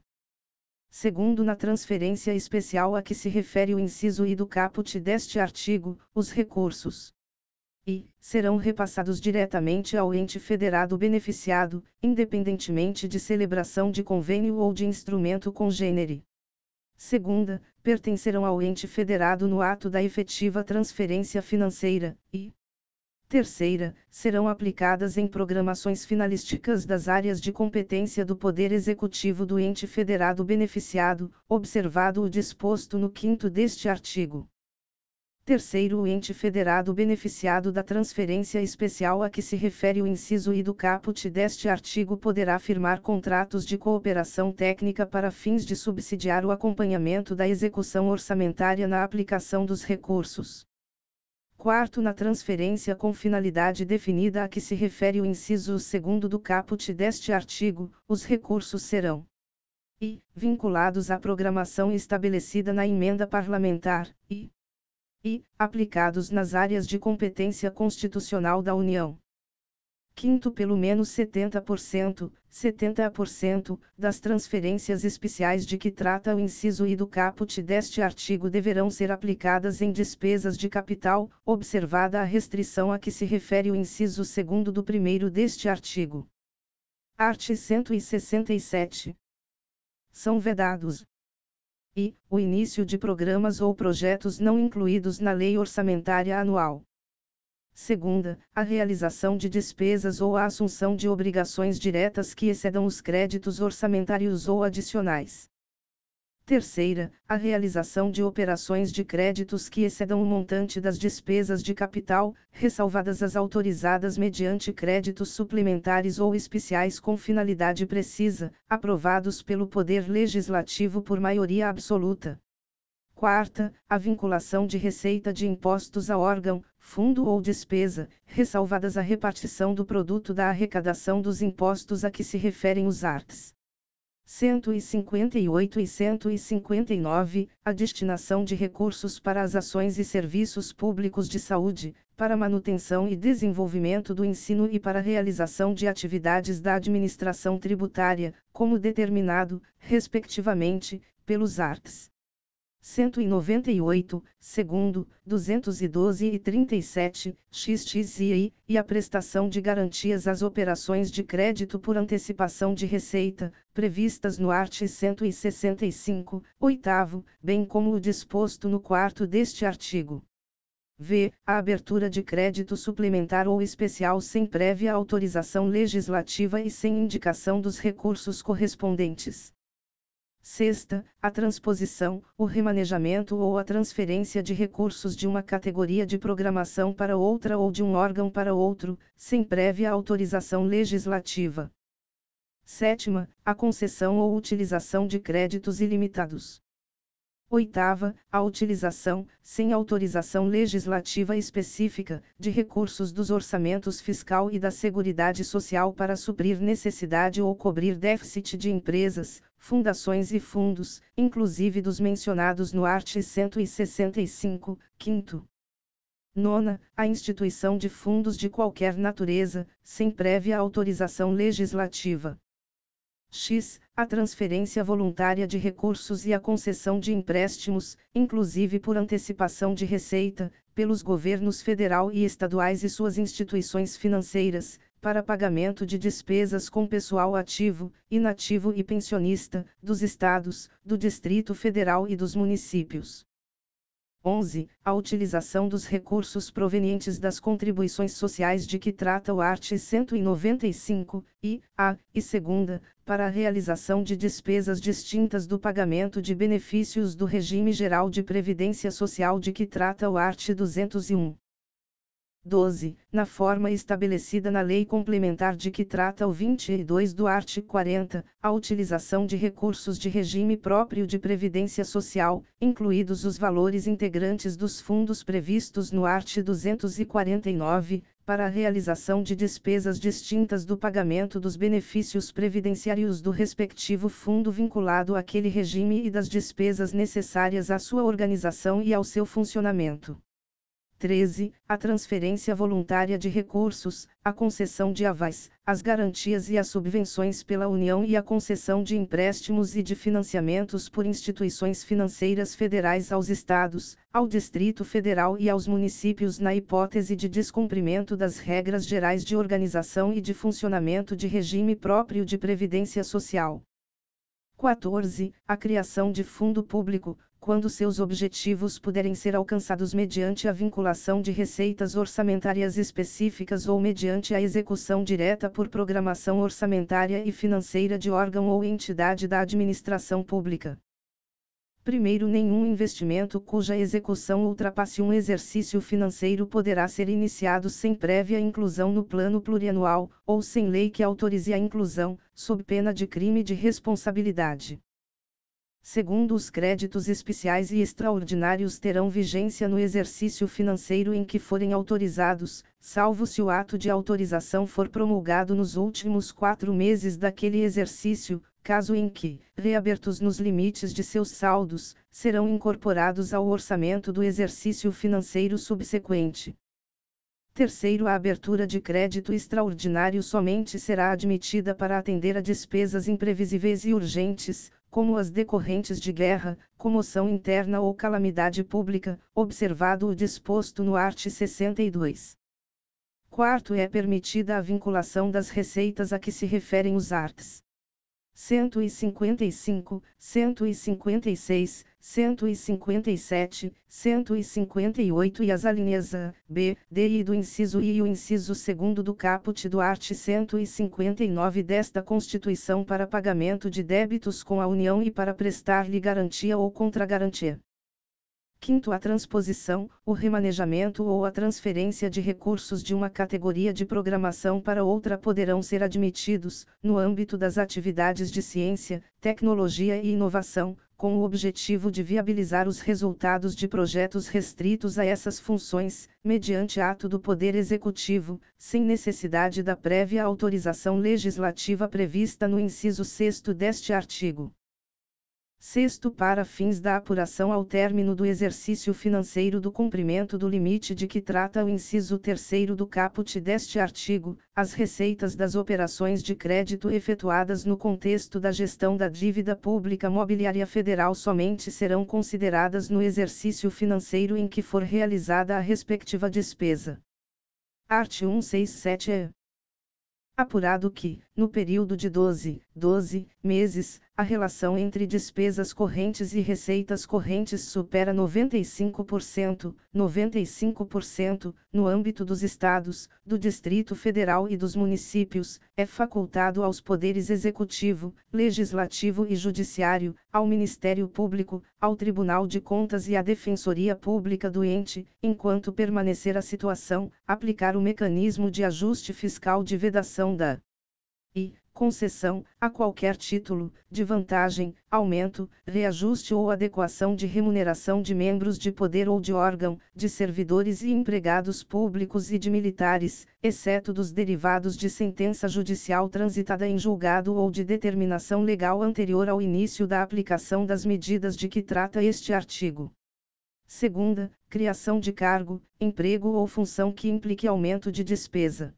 [SPEAKER 1] Segundo, na transferência especial a que se refere o inciso I do caput deste artigo, os recursos serão repassados diretamente ao ente federado beneficiado, independentemente de celebração de convênio ou de instrumento congênere. Segunda, pertencerão ao ente federado no ato da efetiva transferência financeira, e terceira, serão aplicadas em programações finalísticas das áreas de competência do Poder Executivo do ente federado beneficiado, observado o disposto no 5º deste artigo. Terceiro, o ente federado beneficiado da transferência especial a que se refere o inciso I do caput deste artigo poderá firmar contratos de cooperação técnica para fins de subsidiar o acompanhamento da execução orçamentária na aplicação dos recursos. Quarto, na transferência com finalidade definida a que se refere o inciso 2º do caput deste artigo, os recursos serão vinculados à programação estabelecida na emenda parlamentar, e aplicados nas áreas de competência constitucional da União. Quinto, pelo menos 70% das transferências especiais de que trata o inciso I do caput deste artigo deverão ser aplicadas em despesas de capital, observada a restrição a que se refere o inciso 2º do 1º deste artigo. Art. 167. São vedados o início de programas ou projetos não incluídos na Lei Orçamentária Anual. Segunda, a realização de despesas ou a assunção de obrigações diretas que excedam os créditos orçamentários ou adicionais. Terceira, a realização de operações de créditos que excedam o montante das despesas de capital, ressalvadas as autorizadas mediante créditos suplementares ou especiais com finalidade precisa, aprovados pelo Poder Legislativo por maioria absoluta. Quarta, a vinculação de receita de impostos a órgão, fundo ou despesa, ressalvadas a repartição do produto da arrecadação dos impostos a que se referem os arts. 158 e 159, a destinação de recursos para as ações e serviços públicos de saúde, para manutenção e desenvolvimento do ensino e para a realização de atividades da administração tributária, como determinado, respectivamente, pelos arts. 198, segundo, 212 e 37, XXI, e a prestação de garantias às operações de crédito por antecipação de receita, previstas no art. 165, oitavo, bem como o disposto no 4º deste artigo. v. A abertura de crédito suplementar ou especial sem prévia autorização legislativa e sem indicação dos recursos correspondentes. Sexta, a transposição, o remanejamento ou a transferência de recursos de uma categoria de programação para outra ou de um órgão para outro, sem prévia autorização legislativa. Sétima, a concessão ou utilização de créditos ilimitados. Oitava, a utilização, sem autorização legislativa específica, de recursos dos orçamentos fiscal e da Seguridade Social para suprir necessidade ou cobrir déficit de empresas, fundações e fundos, inclusive dos mencionados no art. 165, quinto. Nona, a instituição de fundos de qualquer natureza, sem prévia autorização legislativa. X. A transferência voluntária de recursos e a concessão de empréstimos, inclusive por antecipação de receita, pelos governos federal e estaduais e suas instituições financeiras, para pagamento de despesas com pessoal ativo, inativo e pensionista, dos estados, do Distrito Federal e dos municípios. 11. A utilização dos recursos provenientes das contribuições sociais de que trata o art. 195, e segunda, para a realização de despesas distintas do pagamento de benefícios do regime geral de previdência social de que trata o art. 201. 12. Na forma estabelecida na Lei Complementar de que trata o 22 do art. 40, a utilização de recursos de regime próprio de previdência social, incluídos os valores integrantes dos fundos previstos no art. 249, para a realização de despesas distintas do pagamento dos benefícios previdenciários do respectivo fundo vinculado àquele regime e das despesas necessárias à sua organização e ao seu funcionamento. 13. A transferência voluntária de recursos, a concessão de avais, as garantias e as subvenções pela União e a concessão de empréstimos e de financiamentos por instituições financeiras federais aos estados, ao Distrito Federal e aos municípios na hipótese de descumprimento das regras gerais de organização e de funcionamento de regime próprio de previdência social. 14. A criação de fundo público, quando seus objetivos puderem ser alcançados mediante a vinculação de receitas orçamentárias específicas ou mediante a execução direta por programação orçamentária e financeira de órgão ou entidade da administração pública. Primeiro, nenhum investimento cuja execução ultrapasse um exercício financeiro poderá ser iniciado sem prévia inclusão no plano plurianual, ou sem lei que autorize a inclusão, sob pena de crime de responsabilidade. Segundo, os créditos especiais e extraordinários terão vigência no exercício financeiro em que forem autorizados, salvo se o ato de autorização for promulgado nos últimos 4 meses daquele exercício, caso em que, reabertos nos limites de seus saldos, serão incorporados ao orçamento do exercício financeiro subsequente. Terceiro, a abertura de crédito extraordinário somente será admitida para atender a despesas imprevisíveis e urgentes, como as decorrentes de guerra, comoção interna ou calamidade pública, observado o disposto no art. 62. Quarto, é permitida a vinculação das receitas a que se referem os arts. 155, 156, 157, 158 e as alíneas A, B, D e do inciso I e o inciso 2º do caput do art. 159 desta Constituição para pagamento de débitos com a União e para prestar-lhe garantia ou contragarantia. Quinto, a transposição, o remanejamento ou a transferência de recursos de uma categoria de programação para outra poderão ser admitidos, no âmbito das atividades de ciência, tecnologia e inovação, com o objetivo de viabilizar os resultados de projetos restritos a essas funções, mediante ato do Poder Executivo, sem necessidade da prévia autorização legislativa prevista no inciso 6º deste artigo. Sexto, para fins da apuração ao término do exercício financeiro do cumprimento do limite de que trata o inciso 3º do caput deste artigo, as receitas das operações de crédito efetuadas no contexto da gestão da dívida pública mobiliária federal somente serão consideradas no exercício financeiro em que for realizada a respectiva despesa. Art. 167-E. Apurado que, no período de 12 meses, a relação entre despesas correntes e receitas correntes supera 95%, no âmbito dos estados, do Distrito Federal e dos municípios, é facultado aos poderes executivo, legislativo e judiciário, ao Ministério Público, ao Tribunal de Contas e à Defensoria Pública do ente, enquanto permanecer a situação, aplicar o mecanismo de ajuste fiscal de vedação da concessão, a qualquer título, de vantagem, aumento, reajuste ou adequação de remuneração de membros de poder ou de órgão, de servidores e empregados públicos e de militares, exceto dos derivados de sentença judicial transitada em julgado ou de determinação legal anterior ao início da aplicação das medidas de que trata este artigo. Segunda, criação de cargo, emprego ou função que implique aumento de despesa.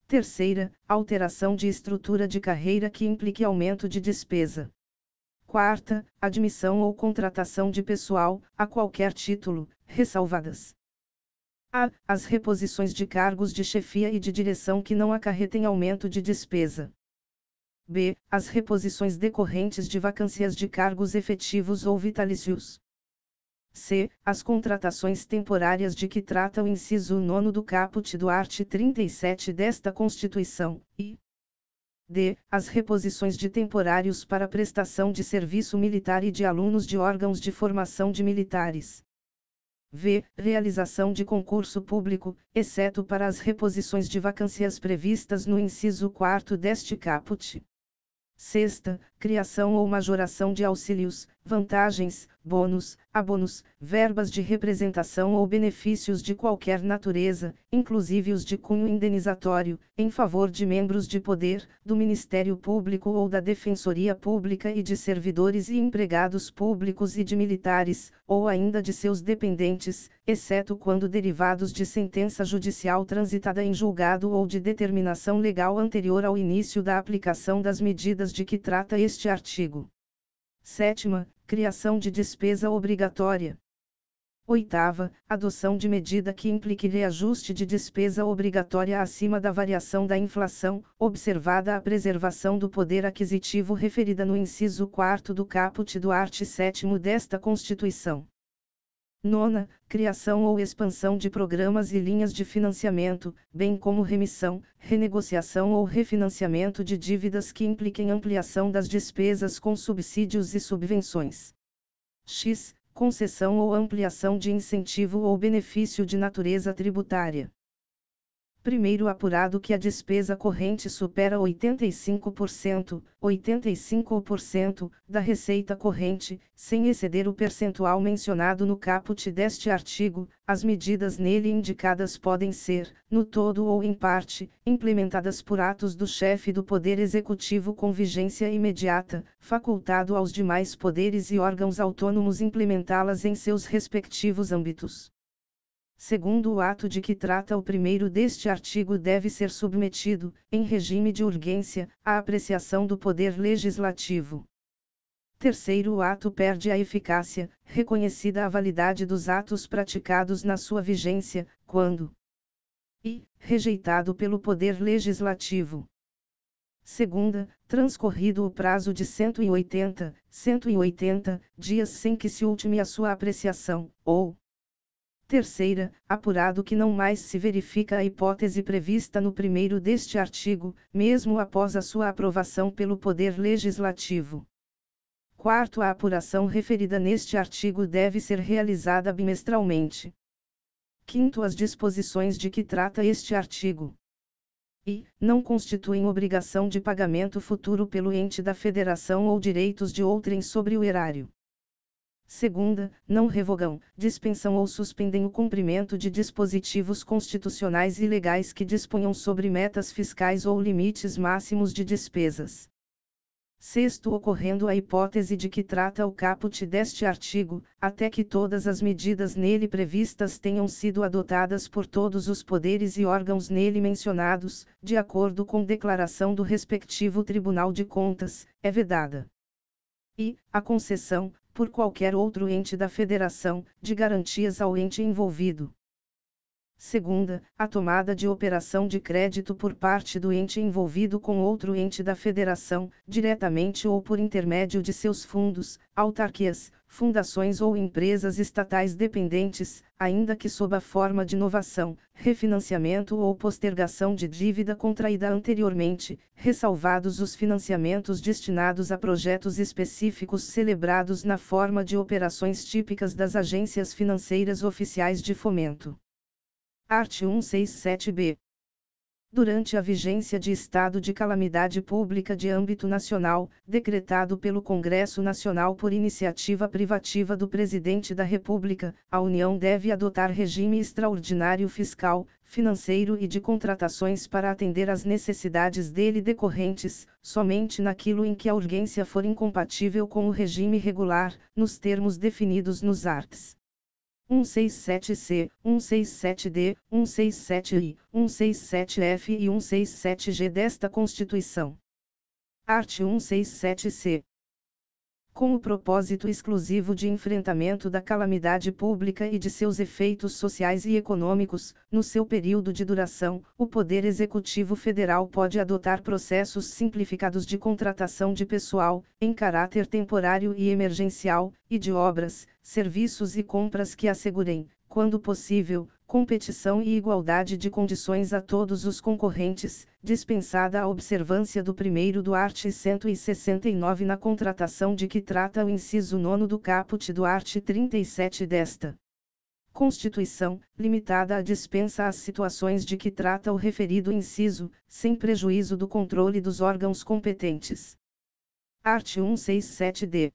[SPEAKER 1] Terceira, alteração de estrutura de carreira que implique aumento de despesa. Quarta, admissão ou contratação de pessoal, a qualquer título, ressalvadas a. As reposições de cargos de chefia e de direção que não acarretem aumento de despesa. B. As reposições decorrentes de vacâncias de cargos efetivos ou vitalícios. C. As contratações temporárias de que trata o inciso 9 do caput do art. 37 desta Constituição, e D. As reposições de temporários para prestação de serviço militar e de alunos de órgãos de formação de militares. V. Realização de concurso público, exceto para as reposições de vacâncias previstas no inciso 4 deste caput. Sexta, criação ou majoração de auxílios, vantagens, bônus, abonos, verbas de representação ou benefícios de qualquer natureza, inclusive os de cunho indenizatório, em favor de membros de poder, do Ministério Público ou da Defensoria Pública e de servidores e empregados públicos e de militares, ou ainda de seus dependentes, exceto quando derivados de sentença judicial transitada em julgado ou de determinação legal anterior ao início da aplicação das medidas de que trata este artigo. Sétima, criação de despesa obrigatória. Oitava, adoção de medida que implique reajuste de despesa obrigatória acima da variação da inflação, observada a preservação do poder aquisitivo referida no inciso 4º do caput do art. 7º desta Constituição. Nona, criação ou expansão de programas e linhas de financiamento, bem como remissão, renegociação ou refinanciamento de dívidas que impliquem ampliação das despesas com subsídios e subvenções. X. Concessão ou ampliação de incentivo ou benefício de natureza tributária. Primeiro apurado que a despesa corrente supera 85% da receita corrente, sem exceder o percentual mencionado no caput deste artigo, as medidas nele indicadas podem ser, no todo ou em parte, implementadas por atos do chefe do Poder Executivo com vigência imediata, facultado aos demais poderes e órgãos autônomos implementá-las em seus respectivos âmbitos. Segundo o ato de que trata o primeiro deste artigo deve ser submetido, em regime de urgência, à apreciação do Poder Legislativo. Terceiro, o ato perde a eficácia, reconhecida a validade dos atos praticados na sua vigência, quando rejeitado pelo Poder Legislativo. Segunda, transcorrido o prazo de 180 dias sem que se ultime a sua apreciação, ou terceira, apurado que não mais se verifica a hipótese prevista no primeiro deste artigo, mesmo após a sua aprovação pelo Poder Legislativo. Quarto, a apuração referida neste artigo deve ser realizada bimestralmente. Quinto, as disposições de que trata este artigo não constituem obrigação de pagamento futuro pelo ente da federação ou direitos de outrem sobre o erário. Segunda, não revogam, dispensam ou suspendem o cumprimento de dispositivos constitucionais e legais que disponham sobre metas fiscais ou limites máximos de despesas. Sexto, ocorrendo a hipótese de que trata o caput deste artigo, até que todas as medidas nele previstas tenham sido adotadas por todos os poderes e órgãos nele mencionados, de acordo com declaração do respectivo Tribunal de Contas, é vedada. E a concessão, por qualquer outro ente da Federação, de garantias ao ente envolvido. Segunda, a tomada de operação de crédito por parte do ente envolvido com outro ente da federação, diretamente ou por intermédio de seus fundos, autarquias, fundações ou empresas estatais dependentes, ainda que sob a forma de novação, refinanciamento ou postergação de dívida contraída anteriormente, ressalvados os financiamentos destinados a projetos específicos celebrados na forma de operações típicas das agências financeiras oficiais de fomento. Art. 167b. Durante a vigência de estado de calamidade pública de âmbito nacional, decretado pelo Congresso Nacional por iniciativa privativa do Presidente da República, a União deve adotar regime extraordinário fiscal, financeiro e de contratações para atender às necessidades dele decorrentes, somente naquilo em que a urgência for incompatível com o regime regular, nos termos definidos nos arts. 167C, 167D, 167I, 167F e 167G desta Constituição. Art. 167C. Com o propósito exclusivo de enfrentamento da calamidade pública e de seus efeitos sociais e econômicos, no seu período de duração, o Poder Executivo Federal pode adotar processos simplificados de contratação de pessoal, em caráter temporário e emergencial, e de obras, serviços e compras que assegurem, quando possível, competição e igualdade de condições a todos os concorrentes, dispensada a observância do primeiro do art. 169 na contratação de que trata o inciso 9 do caput do art. 37 desta Constituição, limitada a dispensa às situações de que trata o referido inciso, sem prejuízo do controle dos órgãos competentes. Art. 167d.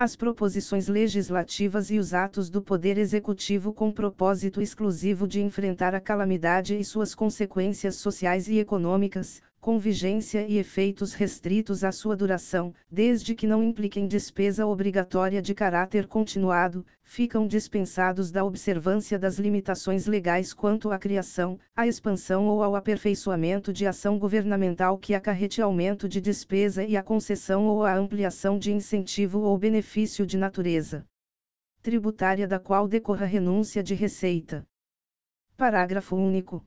[SPEAKER 1] As proposições legislativas e os atos do Poder Executivo com propósito exclusivo de enfrentar a calamidade e suas consequências sociais e econômicas, com vigência e efeitos restritos à sua duração, desde que não impliquem despesa obrigatória de caráter continuado, ficam dispensados da observância das limitações legais quanto à criação, à expansão ou ao aperfeiçoamento de ação governamental que acarrete aumento de despesa e à concessão ou à ampliação de incentivo ou benefício de natureza tributária da qual decorra renúncia de receita. Parágrafo único.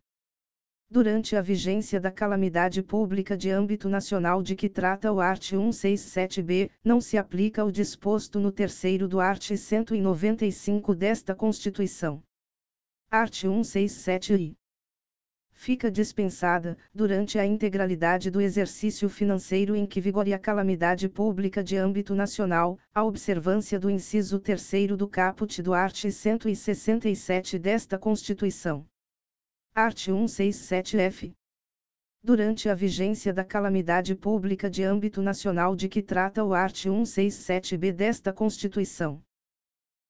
[SPEAKER 1] Durante a vigência da calamidade pública de âmbito nacional de que trata o art. 167b, não se aplica o disposto no terceiro do art. 195 desta Constituição. Art. 167i. Fica dispensada, durante a integralidade do exercício financeiro em que vigore a calamidade pública de âmbito nacional, a observância do inciso 3º do caput do art. 167 desta Constituição. Art. 167f. Durante a vigência da calamidade pública de âmbito nacional de que trata o art. 167b desta Constituição.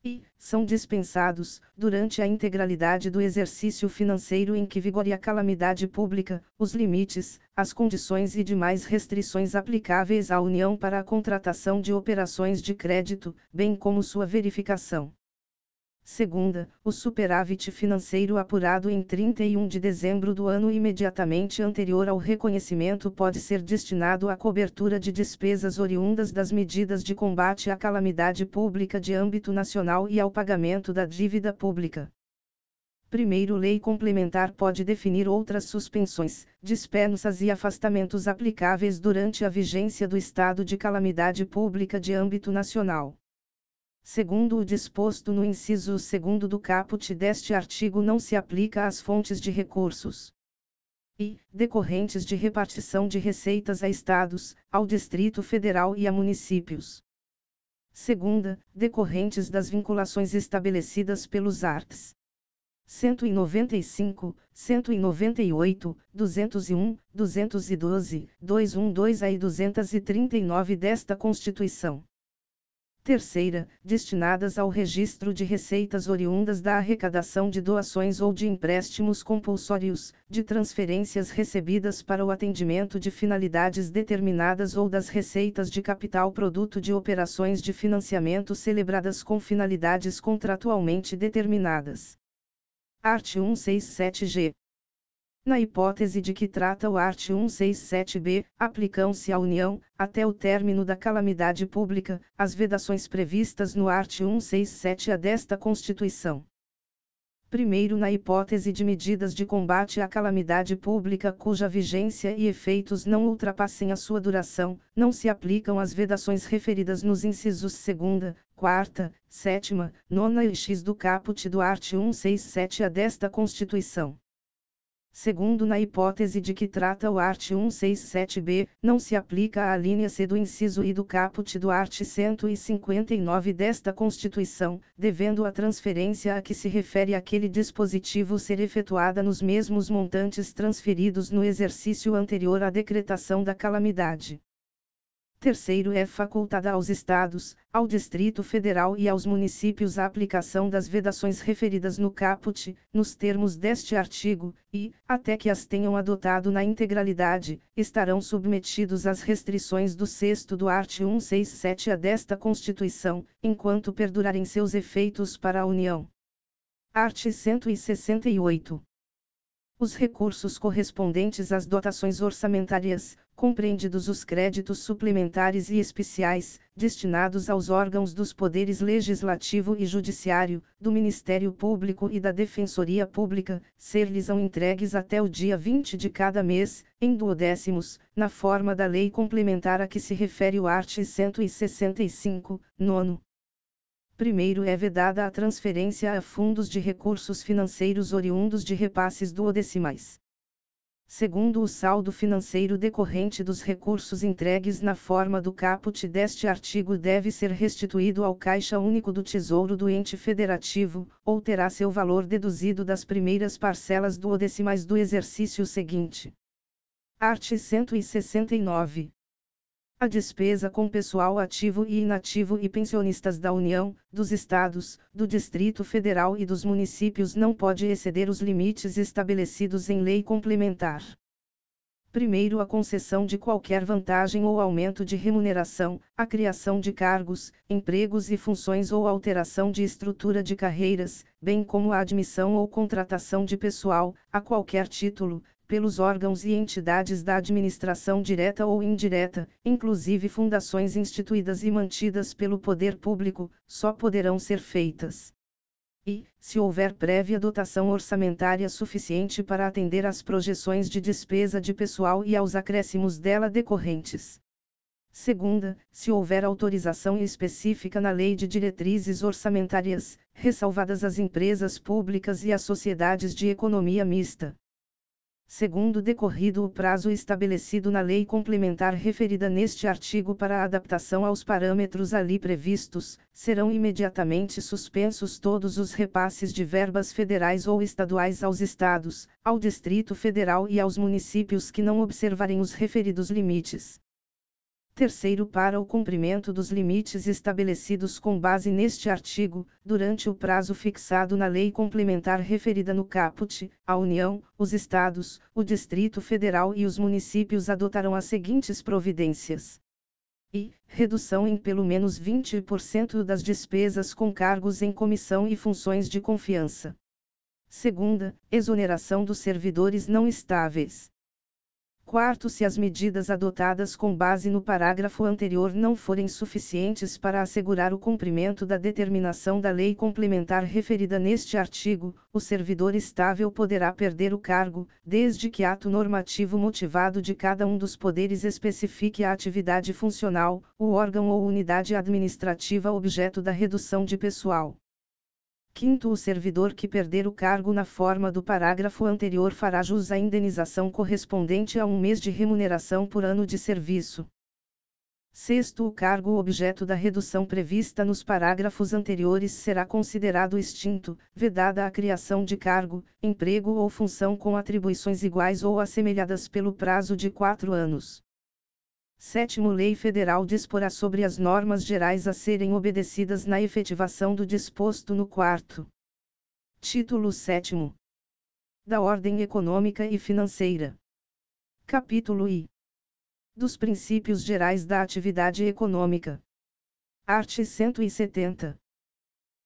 [SPEAKER 1] E, são dispensados, durante a integralidade do exercício financeiro em que vigore a calamidade pública, os limites, as condições e demais restrições aplicáveis à União para a contratação de operações de crédito, bem como sua verificação. Segunda, o superávit financeiro apurado em 31 de dezembro do ano imediatamente anterior ao reconhecimento pode ser destinado à cobertura de despesas oriundas das medidas de combate à calamidade pública de âmbito nacional e ao pagamento da dívida pública. Primeiro, lei complementar pode definir outras suspensões, dispensas e afastamentos aplicáveis durante a vigência do estado de calamidade pública de âmbito nacional. Segundo o disposto no inciso 2º do caput deste artigo, não se aplica às fontes de recursos e, decorrentes de repartição de receitas a estados, ao Distrito Federal e a municípios. Segunda, decorrentes das vinculações estabelecidas pelos arts. 195, 198, 201, 212, 212 e 239 desta Constituição. Terceira, destinadas ao registro de receitas oriundas da arrecadação de doações ou de empréstimos compulsórios, de transferências recebidas para o atendimento de finalidades determinadas ou das receitas de capital produto de operações de financiamento celebradas com finalidades contratualmente determinadas. Art. 167g. Na hipótese de que trata o art. 167b, aplicam-se à União, até o término da calamidade pública, as vedações previstas no art. 167a desta Constituição. Primeiro, na hipótese de medidas de combate à calamidade pública cuja vigência e efeitos não ultrapassem a sua duração, não se aplicam as vedações referidas nos incisos 2ª, 4ª, 7ª, 9ª e X do caput do art. 167-A desta Constituição. Segundo, na hipótese de que trata o art. 167-B, não se aplica à linha C do inciso I do caput do art. 159 desta Constituição, devendo a transferência a que se refere aquele dispositivo ser efetuada nos mesmos montantes transferidos no exercício anterior à decretação da calamidade. Terceiro, é facultada aos Estados, ao Distrito Federal e aos municípios a aplicação das vedações referidas no caput, nos termos deste artigo, e, até que as tenham adotado na integralidade, estarão submetidos às restrições do 6º do art. 167-A desta Constituição, enquanto perdurarem seus efeitos para a União. Art. 168. Os recursos correspondentes às dotações orçamentárias, compreendidos os créditos suplementares e especiais, destinados aos órgãos dos poderes legislativo e judiciário, do Ministério Público e da Defensoria Pública, ser-lhes-ão entregues até o dia 20 de cada mês, em duodécimos, na forma da lei complementar a que se refere o art. 165, 9º. Primeiro, é vedada a transferência a fundos de recursos financeiros oriundos de repasses duodecimais. Segundo, o saldo financeiro decorrente dos recursos entregues na forma do caput deste artigo deve ser restituído ao Caixa Único do Tesouro do ente federativo, ou terá seu valor deduzido das primeiras parcelas duodecimais do exercício seguinte. Art. 169. A despesa com pessoal ativo e inativo e pensionistas da União, dos Estados, do Distrito Federal e dos municípios não pode exceder os limites estabelecidos em lei complementar. Primeiro, a concessão de qualquer vantagem ou aumento de remuneração, a criação de cargos, empregos e funções ou alteração de estrutura de carreiras, bem como a admissão ou contratação de pessoal, a qualquer título, pelos órgãos e entidades da administração direta ou indireta, inclusive fundações instituídas e mantidas pelo poder público, só poderão ser feitas. E, se houver prévia dotação orçamentária suficiente para atender às projeções de despesa de pessoal e aos acréscimos dela decorrentes. Segunda, se houver autorização específica na Lei de Diretrizes Orçamentárias, ressalvadas as empresas públicas e as sociedades de economia mista. Segundo, decorrido o prazo estabelecido na lei complementar referida neste artigo para a adaptação aos parâmetros ali previstos, serão imediatamente suspensos todos os repasses de verbas federais ou estaduais aos Estados, ao Distrito Federal e aos municípios que não observarem os referidos limites. Terceiro, para o cumprimento dos limites estabelecidos com base neste artigo, durante o prazo fixado na lei complementar referida no caput, a União, os Estados, o Distrito Federal e os municípios adotarão as seguintes providências. E, redução em pelo menos 20% das despesas com cargos em comissão e funções de confiança. Segunda, exoneração dos servidores não estáveis. Quarto, se as medidas adotadas com base no parágrafo anterior não forem suficientes para assegurar o cumprimento da determinação da lei complementar referida neste artigo, o servidor estável poderá perder o cargo, desde que ato normativo motivado de cada um dos poderes especifique a atividade funcional, o órgão ou unidade administrativa objeto da redução de pessoal. Quinto, o servidor que perder o cargo na forma do parágrafo anterior fará jus à indenização correspondente a um mês de remuneração por ano de serviço. Sexto, o cargo objeto da redução prevista nos parágrafos anteriores será considerado extinto, vedada a criação de cargo, emprego ou função com atribuições iguais ou assemelhadas pelo prazo de 4 anos. Sétimo, lei federal disporá sobre as normas gerais a serem obedecidas na efetivação do disposto no 4º. Título 7º. Da ordem econômica e financeira. Capítulo I. Dos princípios gerais da atividade econômica. Art. 170.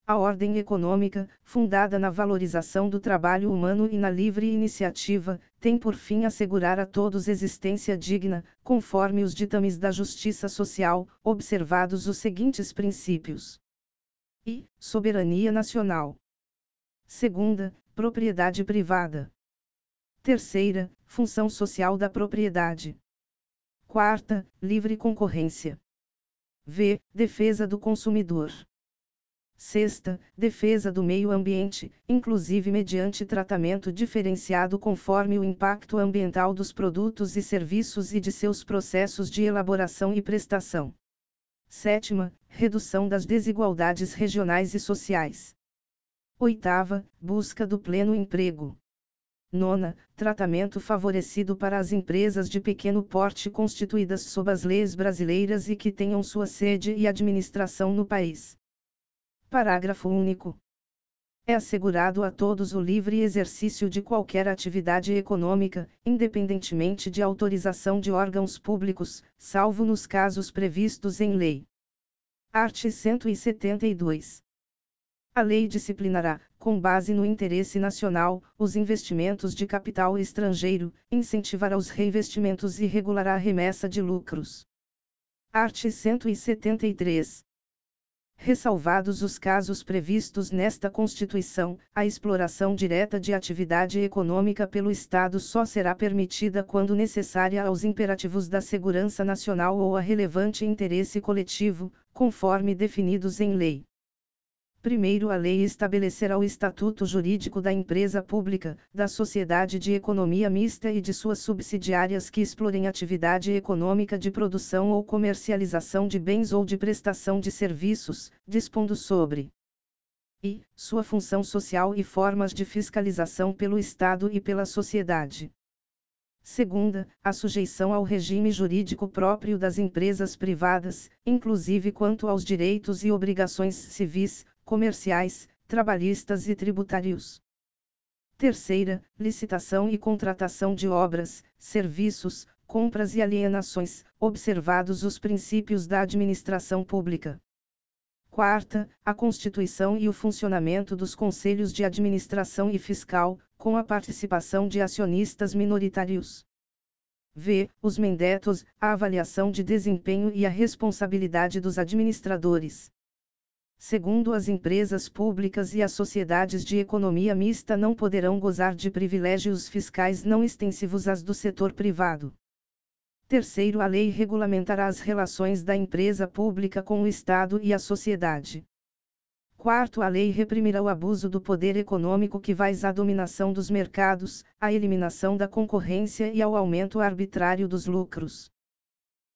[SPEAKER 1] A ordem econômica, fundada na valorização do trabalho humano e na livre iniciativa, tem por fim assegurar a todos existência digna, conforme os ditames da justiça social, observados os seguintes princípios. I. Soberania nacional. Segunda, propriedade privada. Terceira, função social da propriedade. Quarta, livre concorrência. V. Defesa do consumidor. Sexta, defesa do meio ambiente, inclusive mediante tratamento diferenciado conforme o impacto ambiental dos produtos e serviços e de seus processos de elaboração e prestação. Sétima, redução das desigualdades regionais e sociais. Oitava, busca do pleno emprego. Nona, tratamento favorecido para as empresas de pequeno porte constituídas sob as leis brasileiras e que tenham sua sede e administração no país. Parágrafo único. É assegurado a todos o livre exercício de qualquer atividade econômica, independentemente de autorização de órgãos públicos, salvo nos casos previstos em lei. Art. 172. A lei disciplinará, com base no interesse nacional, os investimentos de capital estrangeiro, incentivará os reinvestimentos e regulará a remessa de lucros. Art. 173. Ressalvados os casos previstos nesta Constituição, a exploração direta de atividade econômica pelo Estado só será permitida quando necessária aos imperativos da segurança nacional ou a relevante interesse coletivo, conforme definidos em lei. Primeiro, a lei estabelecerá o estatuto jurídico da empresa pública, da sociedade de economia mista e de suas subsidiárias que explorem atividade econômica de produção ou comercialização de bens ou de prestação de serviços, dispondo sobre e sua função social e formas de fiscalização pelo Estado e pela sociedade. Segunda, a sujeição ao regime jurídico próprio das empresas privadas, inclusive quanto aos direitos e obrigações civis, comerciais, trabalhistas e tributários. Terceira, licitação e contratação de obras, serviços, compras e alienações, observados os princípios da administração pública. Quarta, a constituição e o funcionamento dos conselhos de administração e fiscal, com a participação de acionistas minoritários. V. Os mandatos, a avaliação de desempenho e a responsabilidade dos administradores. Segundo, as empresas públicas e as sociedades de economia mista não poderão gozar de privilégios fiscais não extensivos às do setor privado. Terceiro, a lei regulamentará as relações da empresa pública com o Estado e a sociedade. Quarto, a lei reprimirá o abuso do poder econômico que vai à dominação dos mercados, à eliminação da concorrência e ao aumento arbitrário dos lucros.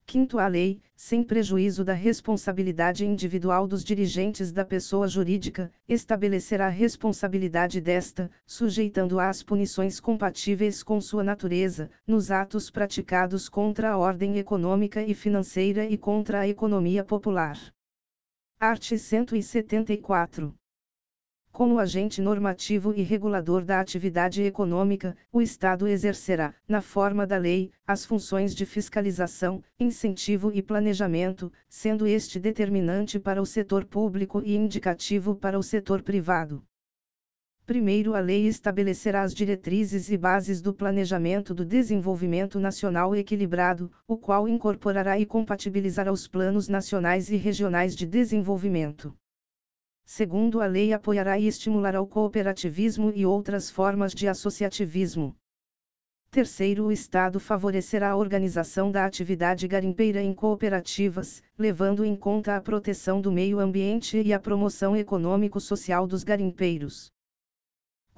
[SPEAKER 1] Quinto, a lei, sem prejuízo da responsabilidade individual dos dirigentes da pessoa jurídica, estabelecerá a responsabilidade desta, sujeitando-a às punições compatíveis com sua natureza, nos atos praticados contra a ordem econômica e financeira e contra a economia popular. Art. 174. Como agente normativo e regulador da atividade econômica, o Estado exercerá, na forma da lei, as funções de fiscalização, incentivo e planejamento, sendo este determinante para o setor público e indicativo para o setor privado. Primeiro, a lei estabelecerá as diretrizes e bases do planejamento do desenvolvimento nacional equilibrado, o qual incorporará e compatibilizará os planos nacionais e regionais de desenvolvimento. Segundo, a lei apoiará e estimulará o cooperativismo e outras formas de associativismo. Terceiro, o Estado favorecerá a organização da atividade garimpeira em cooperativas, levando em conta a proteção do meio ambiente e a promoção econômico-social dos garimpeiros.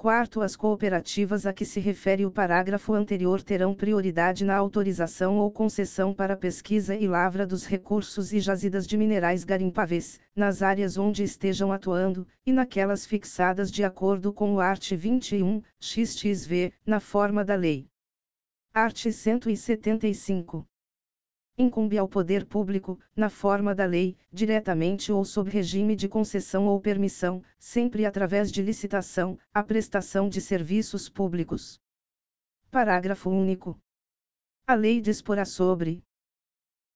[SPEAKER 1] Quarto, as cooperativas a que se refere o parágrafo anterior terão prioridade na autorização ou concessão para pesquisa e lavra dos recursos e jazidas de minerais garimpáveis, nas áreas onde estejam atuando, e naquelas fixadas de acordo com o art. 21, XXV, na forma da lei. Art. 175. Incumbe ao poder público, na forma da lei, diretamente ou sob regime de concessão ou permissão, sempre através de licitação, a prestação de serviços públicos. Parágrafo único. A lei disporá sobre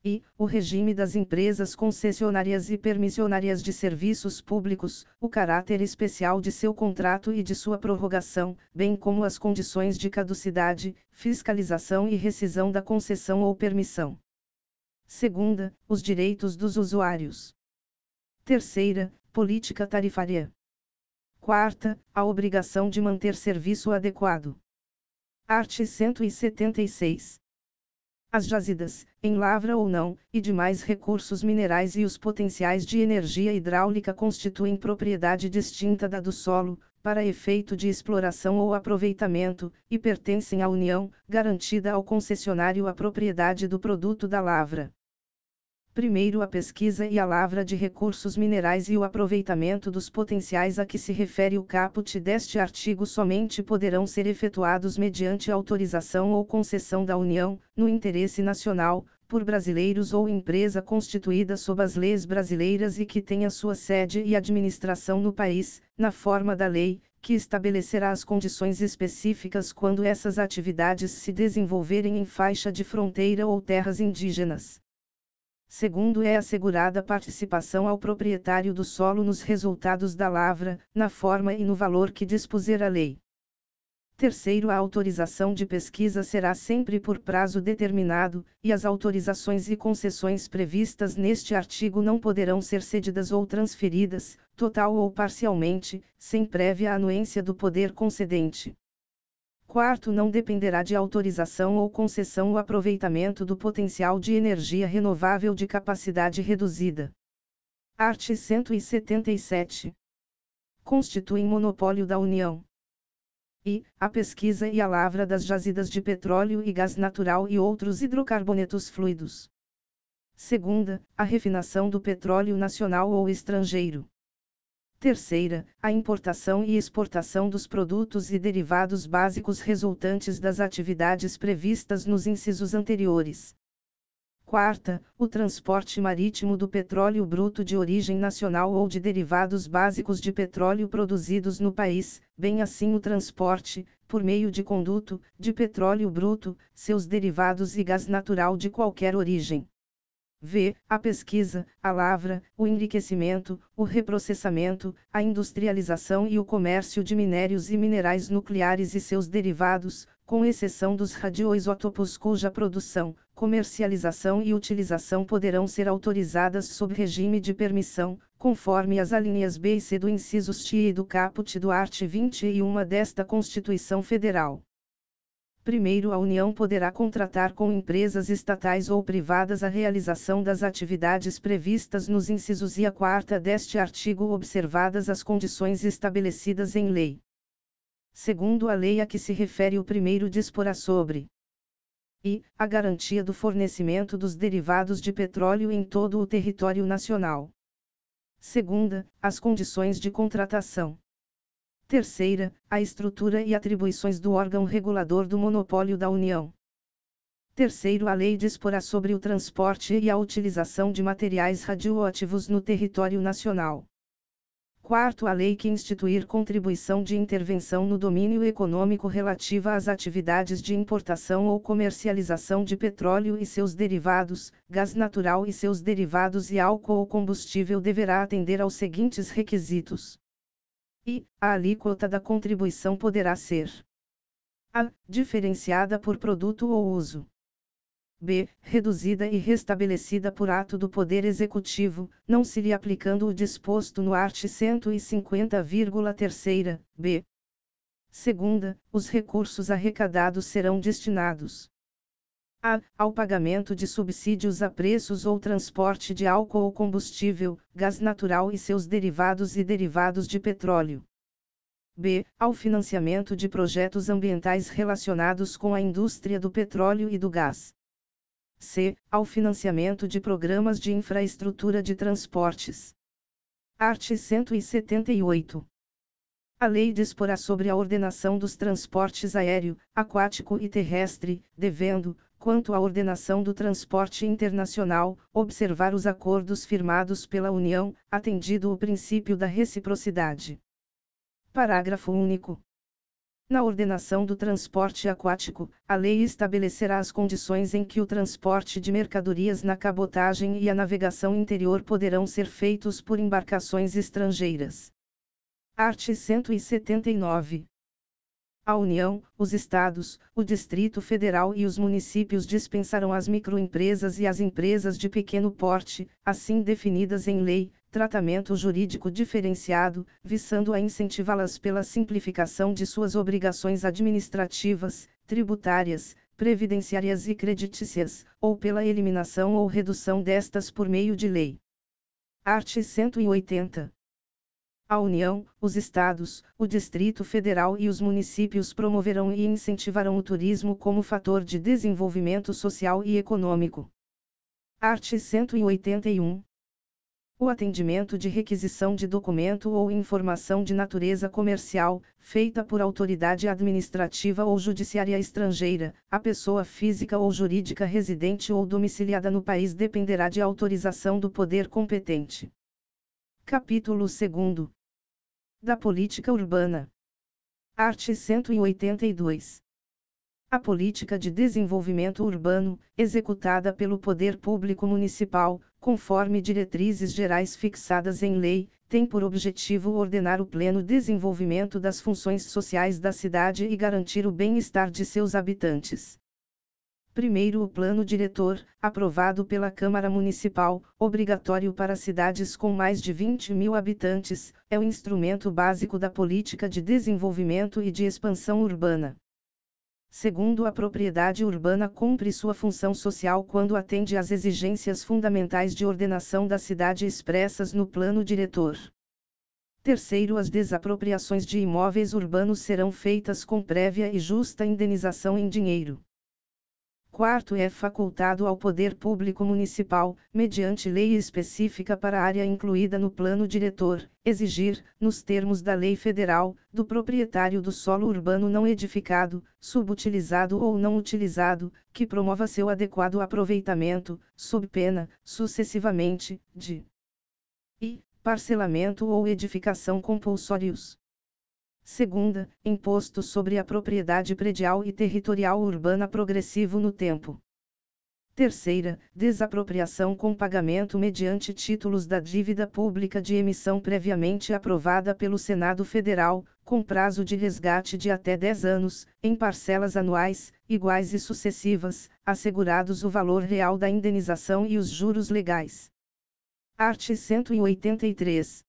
[SPEAKER 1] e o regime das empresas concessionárias e permissionárias de serviços públicos, o caráter especial de seu contrato e de sua prorrogação, bem como as condições de caducidade, fiscalização e rescisão da concessão ou permissão. Segunda, os direitos dos usuários. Terceira, política tarifária. Quarta, a obrigação de manter serviço adequado. Art. 176. As jazidas, em lavra ou não, e demais recursos minerais e os potenciais de energia hidráulica constituem propriedade distinta da do solo, para efeito de exploração ou aproveitamento, e pertencem à União, garantida ao concessionário a propriedade do produto da lavra. Primeiro, a pesquisa e a lavra de recursos minerais e o aproveitamento dos potenciais a que se refere o caput deste artigo somente poderão ser efetuados mediante autorização ou concessão da União, no interesse nacional, por brasileiros ou empresa constituída sob as leis brasileiras e que tenha sua sede e administração no país, na forma da lei, que estabelecerá as condições específicas quando essas atividades se desenvolverem em faixa de fronteira ou terras indígenas. Segundo, é assegurada participação ao proprietário do solo nos resultados da lavra, na forma e no valor que dispuser a lei. Terceiro, a autorização de pesquisa será sempre por prazo determinado, e as autorizações e concessões previstas neste artigo não poderão ser cedidas ou transferidas, total ou parcialmente, sem prévia anuência do poder concedente. Quarto, não dependerá de autorização ou concessão o aproveitamento do potencial de energia renovável de capacidade reduzida. Art. 177. Constituem monopólio da União. E, a pesquisa e a lavra das jazidas de petróleo e gás natural e outros hidrocarbonetos fluidos. Segunda, a refinação do petróleo nacional ou estrangeiro. Terceira, a importação e exportação dos produtos e derivados básicos resultantes das atividades previstas nos incisos anteriores. Quarta, o transporte marítimo do petróleo bruto de origem nacional ou de derivados básicos de petróleo produzidos no país, bem assim o transporte, por meio de conduto, de petróleo bruto, seus derivados e gás natural de qualquer origem. V. A pesquisa, a lavra, o enriquecimento, o reprocessamento, a industrialização e o comércio de minérios e minerais nucleares e seus derivados, com exceção dos radioisótopos cuja produção, comercialização e utilização poderão ser autorizadas sob regime de permissão, conforme as alíneas B e C do inciso X e do caput do art. 21 desta Constituição Federal. Primeiro, a União poderá contratar com empresas estatais ou privadas a realização das atividades previstas nos incisos I a 4ª deste artigo, observadas as condições estabelecidas em lei. Segundo, a lei a que se refere o primeiro disporá sobre e a garantia do fornecimento dos derivados de petróleo em todo o território nacional. Segunda, as condições de contratação. Terceira, a estrutura e atribuições do órgão regulador do monopólio da União. Terceiro, a lei disporá sobre o transporte e a utilização de materiais radioativos no território nacional. Quarto, a lei que instituir contribuição de intervenção no domínio econômico relativa às atividades de importação ou comercialização de petróleo e seus derivados, gás natural e seus derivados e álcool ou combustível deverá atender aos seguintes requisitos. E, a alíquota da contribuição poderá ser a. Diferenciada por produto ou uso. B. Reduzida e restabelecida por ato do Poder Executivo, não se lhe aplicando o disposto no art. 150,3, b. Segunda, os recursos arrecadados serão destinados a. Ao pagamento de subsídios a preços ou transporte de álcool ou combustível, gás natural e seus derivados e derivados de petróleo. B. Ao financiamento de projetos ambientais relacionados com a indústria do petróleo e do gás. C. Ao financiamento de programas de infraestrutura de transportes. Art. 178. A lei disporá sobre a ordenação dos transportes aéreo, aquático e terrestre, devendo, quanto à ordenação do transporte internacional, observar os acordos firmados pela União, atendido o princípio da reciprocidade. Parágrafo único. Na ordenação do transporte aquático, a lei estabelecerá as condições em que o transporte de mercadorias na cabotagem e a navegação interior poderão ser feitos por embarcações estrangeiras. Art. 179. A União, os Estados, o Distrito Federal e os municípios dispensarão às microempresas e às empresas de pequeno porte, assim definidas em lei, tratamento jurídico diferenciado, visando a incentivá-las pela simplificação de suas obrigações administrativas, tributárias, previdenciárias e creditícias, ou pela eliminação ou redução destas por meio de lei. Art. 180. A União, os Estados, o Distrito Federal e os municípios promoverão e incentivarão o turismo como fator de desenvolvimento social e econômico. Art. 181. O atendimento de requisição de documento ou informação de natureza comercial, feita por autoridade administrativa ou judiciária estrangeira, a pessoa física ou jurídica residente ou domiciliada no país dependerá de autorização do poder competente. Capítulo 2. Da política urbana. Art. 182. A política de desenvolvimento urbano, executada pelo poder público municipal, conforme diretrizes gerais fixadas em lei, tem por objetivo ordenar o pleno desenvolvimento das funções sociais da cidade e garantir o bem-estar de seus habitantes. Primeiro, o Plano Diretor, aprovado pela Câmara Municipal, obrigatório para cidades com mais de 20.000 habitantes, é o instrumento básico da política de desenvolvimento e de expansão urbana. Segundo, a propriedade urbana cumpre sua função social quando atende às exigências fundamentais de ordenação da cidade expressas no Plano Diretor. Terceiro, as desapropriações de imóveis urbanos serão feitas com prévia e justa indenização em dinheiro. Quarto, é facultado ao Poder Público Municipal, mediante lei específica para a área incluída no Plano Diretor, exigir, nos termos da lei federal, do proprietário do solo urbano não edificado, subutilizado ou não utilizado, que promova seu adequado aproveitamento, sob pena, sucessivamente, de parcelamento ou edificação compulsórios. Segunda, imposto sobre a propriedade predial e territorial urbana progressivo no tempo. Terceira, desapropriação com pagamento mediante títulos da dívida pública de emissão previamente aprovada pelo Senado Federal, com prazo de resgate de até 10 anos, em parcelas anuais, iguais e sucessivas, assegurados o valor real da indenização e os juros legais. Art. 183.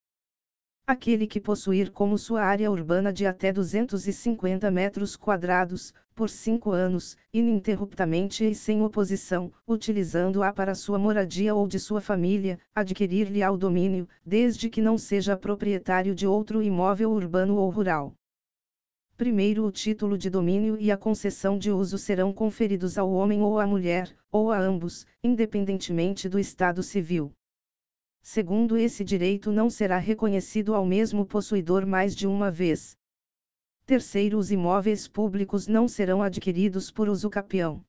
[SPEAKER 1] Aquele que possuir como sua área urbana de até 250 metros quadrados, por 5 anos, ininterruptamente e sem oposição, utilizando-a para sua moradia ou de sua família, adquirir-lhe-á o domínio, desde que não seja proprietário de outro imóvel urbano ou rural. Primeiro, o título de domínio e a concessão de uso serão conferidos ao homem ou à mulher, ou a ambos, independentemente do estado civil. Segundo, esse direito não será reconhecido ao mesmo possuidor mais de uma vez. Terceiro, os imóveis públicos não serão adquiridos por uso capião.